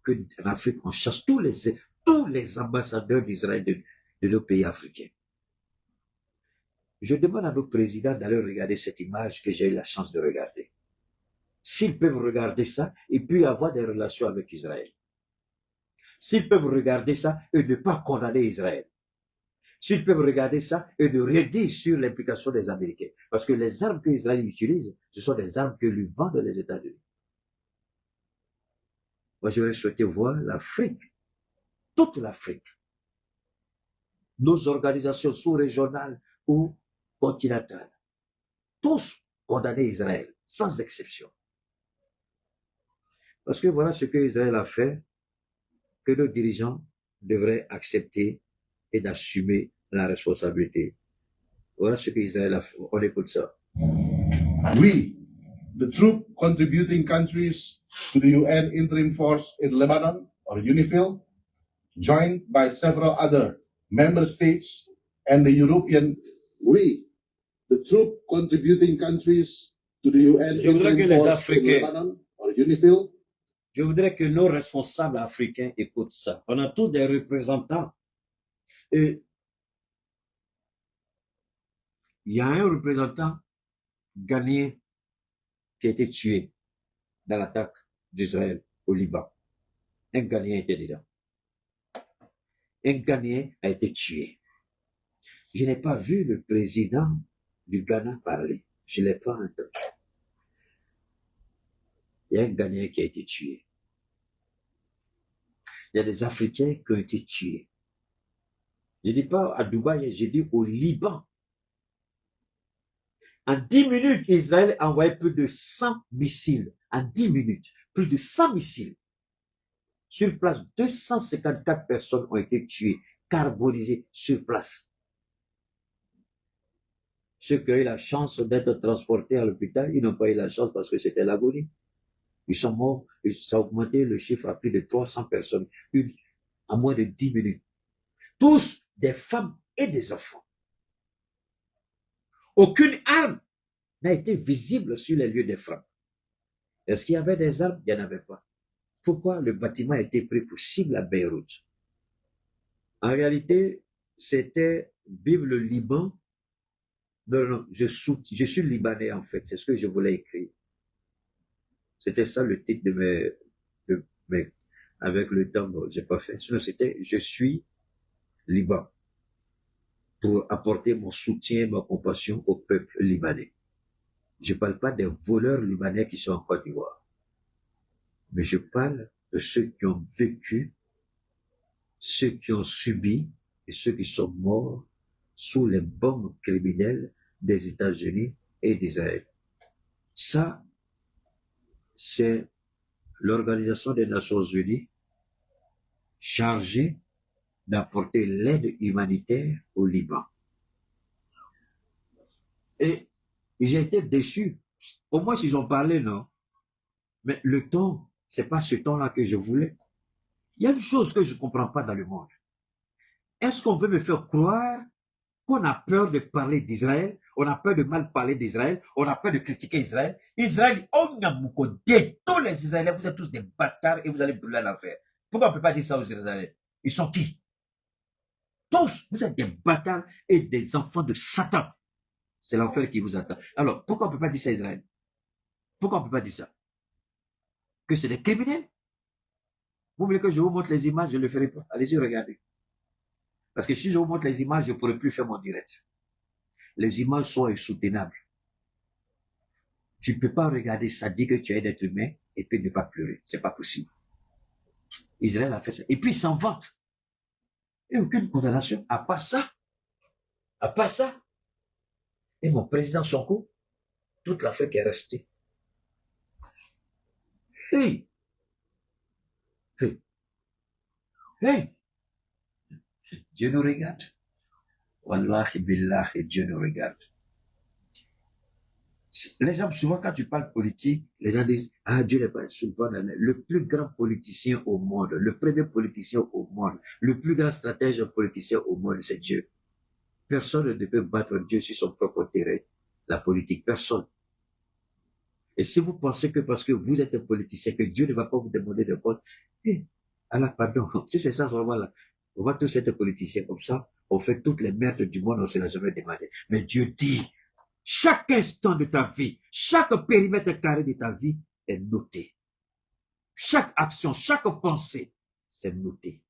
Speaker 17: qu'en Afrique, on chasse tous les ambassadeurs d'Israël de nos pays africains. Je demande à nos présidents d'aller regarder cette image que j'ai eu la chance de regarder. S'ils peuvent regarder ça, et puis avoir des relations avec Israël. S'ils peuvent regarder ça et ne pas condamner Israël. S'ils peuvent regarder ça et de redire sur l'implication des Américains. Parce que les armes que Israël utilise, ce sont des armes que lui vendent les États-Unis. Moi, j'aurais souhaité voir l'Afrique, toute l'Afrique, nos organisations sous-régionales ou continentales, tous condamner Israël, sans exception. Parce que voilà ce que Israël a fait, que nos dirigeants devraient accepter et d'assumer la responsabilité. Voilà ce qu'Israël a fait. On écoute ça.
Speaker 18: We, the troop contributing countries to the UN Interim Force in Lebanon, or UNIFIL, joined by several other member states and the European we, the troop contributing countries to the UN
Speaker 17: Je voudrais que les
Speaker 18: Force in
Speaker 17: Africains,
Speaker 18: Lebanon, or UNIFIL,
Speaker 17: je voudrais que nos responsables africains écoutent ça. On a tous des représentants. Et il y a un représentant ghanéen qui a été tué dans l'attaque d'Israël au Liban. Un Ghanéen était dedans. Un Ghanéen a été tué. Je n'ai pas vu le président du Ghana parler. Je ne l'ai pas entendu. Il y a un Ghanéen qui a été tué. Il y a des Africains qui ont été tués. Je ne dis pas à Dubaï, j'ai dit au Liban. En 10 minutes, Israël a envoyé plus de 100 missiles. En 10 minutes, plus de 100 missiles. Sur place, 254 personnes ont été tuées, carbonisées sur place. Ceux qui ont eu la chance d'être transportés à l'hôpital, ils n'ont pas eu la chance parce que c'était l'agonie. Ils sont morts, et ça a augmenté le chiffre à plus de 300 personnes en moins de 10 minutes. Tous des femmes et des enfants. Aucune arme n'a été visible sur les lieux des frappes. Est-ce qu'il y avait des armes? Il n'y en avait pas. Pourquoi le bâtiment a été pris pour cible à Beyrouth? En réalité, c'était vive le Liban. Non, je suis libanais en fait, c'est ce que je voulais écrire. C'était ça le titre de mes avec le temps, bon, j'ai pas fait. Sinon, c'était je suis Liban pour apporter mon soutien, ma compassion au peuple libanais. Je parle pas des voleurs libanais qui sont en Côte d'Ivoire, mais je parle de ceux qui ont vécu, ceux qui ont subi et ceux qui sont morts sous les bombes criminelles des États-Unis et d'Israël. Ça, c'est l'Organisation des Nations Unies chargée d'apporter l'aide humanitaire au Liban. Et j'ai été déçu. Au moins, ils ont parlé, non? Mais le ton, c'est pas ce ton-là que je voulais. Il y a une chose que je comprends pas dans le monde. Est-ce qu'on veut me faire croire qu'on a peur de parler d'Israël, on a peur de mal parler d'Israël, on a peur de critiquer Israël? Israël, on a beaucoup de tous les Israéliens, vous êtes tous des bâtards et vous allez brûler l'enfer. Pourquoi on ne peut pas dire ça aux Israéliens? Ils sont qui? Tous, vous êtes des bâtards et des enfants de Satan. C'est l'enfer qui vous attend. Alors, pourquoi on ne peut pas dire ça à Israël? Pourquoi on ne peut pas dire ça? Que c'est des criminels? Vous voulez que je vous montre les images? Je ne le ferai pas. Allez-y, regardez. Parce que si je vous montre les images, je ne pourrai plus faire mon direct. Les images sont insoutenables. Tu ne peux pas regarder ça, dire que tu es un être humain et puis ne pas pleurer. C'est pas possible. Israël a fait ça. Et puis il s'en vante. Et aucune condamnation. À part ça. À part ça. Et mon président Sonko, toute l'Afrique est restée. Hey! Hey! Hey! Dieu nous regarde. Wallahi billahi, Dieu nous regarde. Les gens, souvent, quand tu parles politique, les gens disent, ah, Dieu n'est pas subhanallah. Le plus grand politicien au monde, le premier politicien au monde, le plus grand stratège politicien au monde, c'est Dieu. Personne ne peut battre Dieu sur son propre terrain. La politique, personne. Et si vous pensez que parce que vous êtes un politicien, que Dieu ne va pas vous demander de compte, Allah, pardon, si c'est ça, vraiment là, on va tous être politiciens comme ça, on fait toutes les merdes du monde, on ne se l'a jamais demandé. Mais Dieu dit, chaque instant de ta vie, chaque périmètre carré de ta vie est noté. Chaque action, chaque pensée, c'est noté.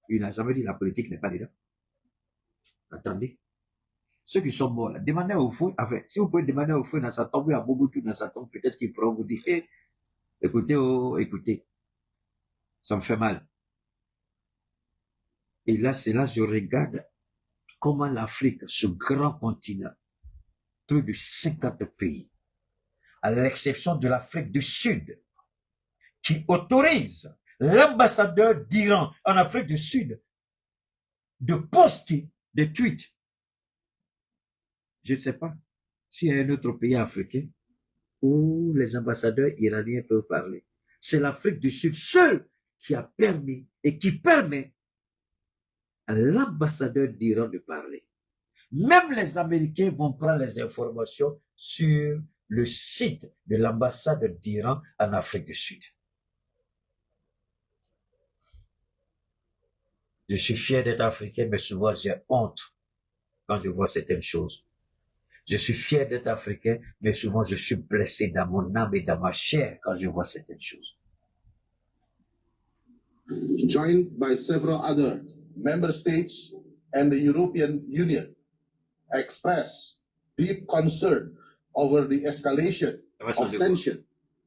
Speaker 17: Il n'a jamais dit la politique n'est pas dedans. Attendez. Ceux qui sont morts là, demandez au feu, enfin, si vous pouvez demander au feu dans sa tombe, à Mobutu dans sa tombe, peut-être qu'il pourra vous dire, hey, écoutez, oh, écoutez, ça me fait mal. Et là, c'est là, je regarde comment l'Afrique, ce grand continent, plus de 50 pays, à l'exception de l'Afrique du Sud, qui autorise l'ambassadeur d'Iran en Afrique du Sud de poster des tweets. Je ne sais pas s'il y a un autre pays africain où les ambassadeurs iraniens peuvent parler. C'est l'Afrique du Sud seul qui a permis et qui permet à l'ambassadeur d'Iran de parler. Même les Américains vont prendre les informations sur le site de l'ambassade d'Iran en Afrique du Sud. Je suis fier d'être africain, mais souvent j'ai honte quand je vois certaines choses. Je suis fier d'être africain, mais souvent je suis blessé dans mon âme et dans ma chair quand je vois certaines choses.
Speaker 18: Joined by several other member states and the European Union, express deep concern over the escalation of tension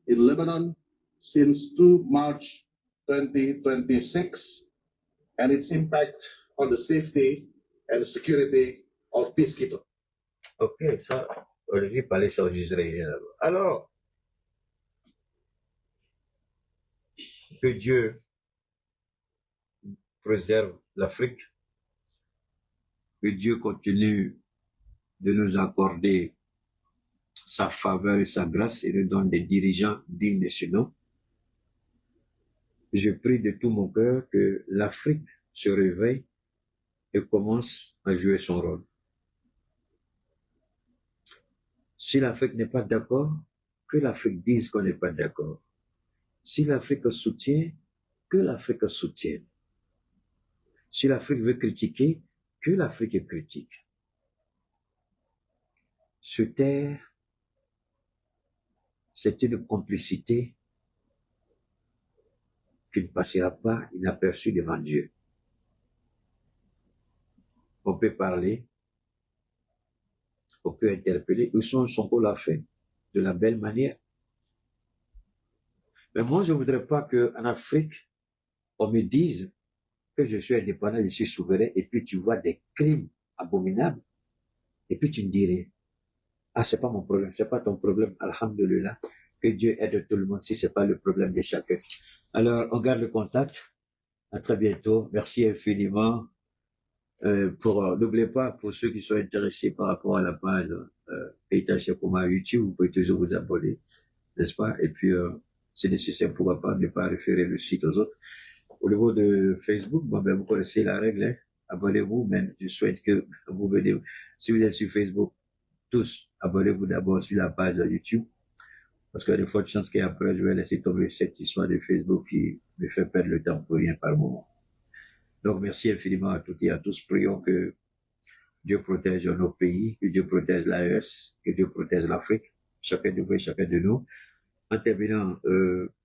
Speaker 18: in Lebanon since 2 March 2026 and its impact on the safety and security of peacekeepers.
Speaker 17: Ok, ça, Olivier parlait ça aux Israéliens d'abord. Alors, que Dieu préserve l'Afrique, que Dieu continue de nous accorder sa faveur et sa grâce et nous donne des dirigeants dignes de ce nom. Je prie de tout mon cœur que l'Afrique se réveille et commence à jouer son rôle. Si l'Afrique n'est pas d'accord, que l'Afrique dise qu'on n'est pas d'accord. Si l'Afrique soutient, que l'Afrique soutienne. Si l'Afrique veut critiquer, que l'Afrique critique. Se taire, c'est une complicité qui ne passera pas inaperçue devant Dieu. On peut parler, on peut interpeller, Sonko l'a fait de la belle manière. Mais moi, je ne voudrais pas qu'en Afrique, on me dise que je suis indépendant, je suis souverain, et puis tu vois des crimes abominables, et puis tu me dirais, ah, c'est pas mon problème, c'est pas ton problème, alhamdulillah, que Dieu aide tout le monde si c'est pas le problème de chacun. Alors, on garde le contact. À très bientôt. Merci infiniment. N'oubliez pas, pour ceux qui sont intéressés par rapport à la page Keita Shekoma YouTube, vous pouvez toujours vous abonner, n'est-ce pas? Et puis, c'est nécessaire, pourquoi pas, ne pas référer le site aux autres. Au niveau de Facebook, bon, ben, vous connaissez la règle, hein? Abonnez-vous, même. Je souhaite que vous venez, si vous êtes sur Facebook, tous, abonnez-vous d'abord sur la page YouTube. Parce qu'il y a des fortes chances qu'après, je vais laisser tomber cette histoire de Facebook qui me fait perdre le temps pour rien par moment. Donc, merci infiniment à toutes et à tous. Prions que Dieu protège nos pays, que Dieu protège l'AES, que Dieu protège l'Afrique, chacun de vous et chacun de nous. En terminant,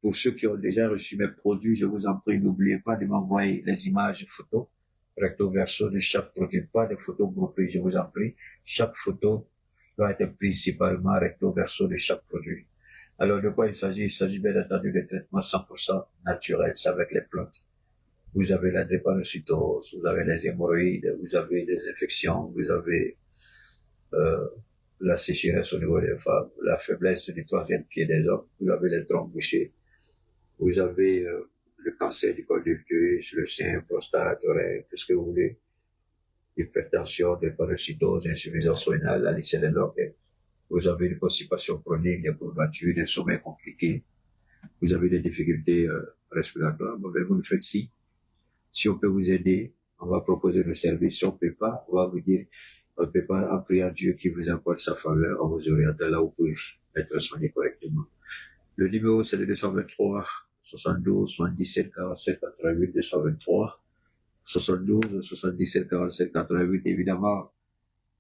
Speaker 17: pour ceux qui ont déjà reçu mes produits, je vous en prie, n'oubliez pas de m'envoyer les images et photos, recto verso de chaque produit, pas de photos groupées, je vous en prie. Chaque photo doit être principalement recto verso de chaque produit. Alors, de quoi il s'agit? Il s'agit bien entendu de traitements 100% naturels, c'est avec les plantes. Vous avez la drépanocytose, vous avez les hémorroïdes, vous avez des infections, vous avez la sécheresse au niveau des femmes, la faiblesse du troisième pied des hommes, vous avez les trompes bouchées, vous avez le cancer du col de l'utérus, le sein, prostate, oreille, tout ce que vous voulez, hypertension, drépanocytose, insuffisance rénale, la liste des organes. Vous avez une constipation chronique, des courbatures, des sommeils compliqués, vous avez des difficultés respiratoires, bon, ben, vous le faites si. Si on peut vous aider, on va proposer le service. Si on ne peut pas, on va vous dire, on ne peut pas, en priant Dieu qui vous apporte sa faveur, on vous oriente là où vous pouvez être soigné correctement. Le numéro, c'est le 223 72 77 47 88 223 72 77 47 88. Évidemment,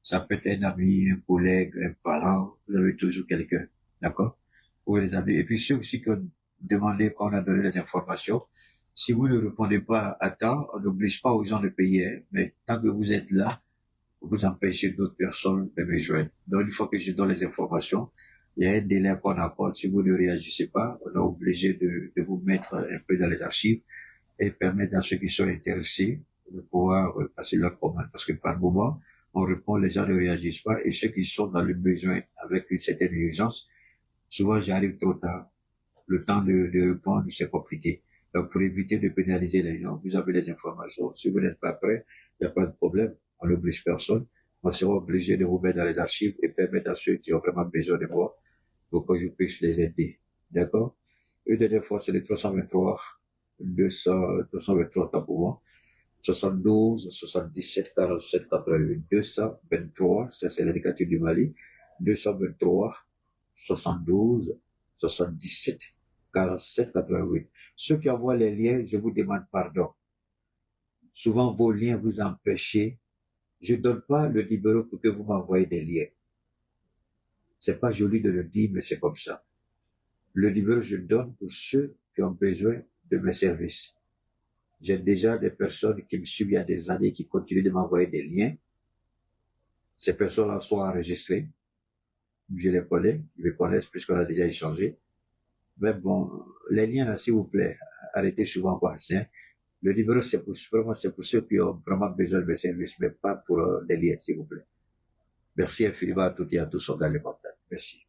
Speaker 17: ça peut être un ami, un collègue, un parent, vous avez toujours quelqu'un, d'accord? Vous les avez. Et puis ceux aussi qui ont demandé qu'on a donné les informations, si vous ne répondez pas à temps, on n'oblige pas aux gens de payer, mais tant que vous êtes là, vous empêchez d'autres personnes de me joindre. Donc, une fois que je donne les informations, il y a un délai qu'on accorde. Si vous ne réagissez pas, on est obligé de vous mettre un peu dans les archives et permettre à ceux qui sont intéressés de pouvoir passer leur commande. Parce que par moment, on répond, les gens ne réagissent pas, et ceux qui sont dans le besoin avec une certaine urgence, souvent j'arrive trop tard. Le temps de répondre, c'est compliqué. Donc, pour éviter de pénaliser les gens, vous avez les informations. Si vous n'êtes pas prêt, il n'y a pas de problème. On n'oblige personne. On sera obligé de vous mettre dans les archives et permettre à ceux qui ont vraiment besoin de moi pour que je puisse les aider. D'accord? Une dernière fois, c'est le 323 temps pour moi. 72, 77, 47, 88, 223, ça c'est l'indicatif du Mali, 223, 72, 77, 47, 88. Ceux qui envoient les liens, je vous demande pardon. Souvent, vos liens vous empêchez. Je ne donne pas le numéro pour que vous m'envoyez des liens. C'est pas joli de le dire, mais c'est comme ça. Le numéro, je le donne pour ceux qui ont besoin de mes services. J'ai déjà des personnes qui me suivent il y a des années qui continuent de m'envoyer des liens. Ces personnes-là sont enregistrées. Je les connais, ils me connaissent puisqu'on a déjà échangé. Mais bon, les liens là, s'il vous plaît, arrêtez souvent quoi. Le numéro, c'est pour ceux qui ont vraiment besoin de mes services, mais pas pour les liens, s'il vous plaît. Merci infiniment à toutes et à tous, on gagne le contact. Merci.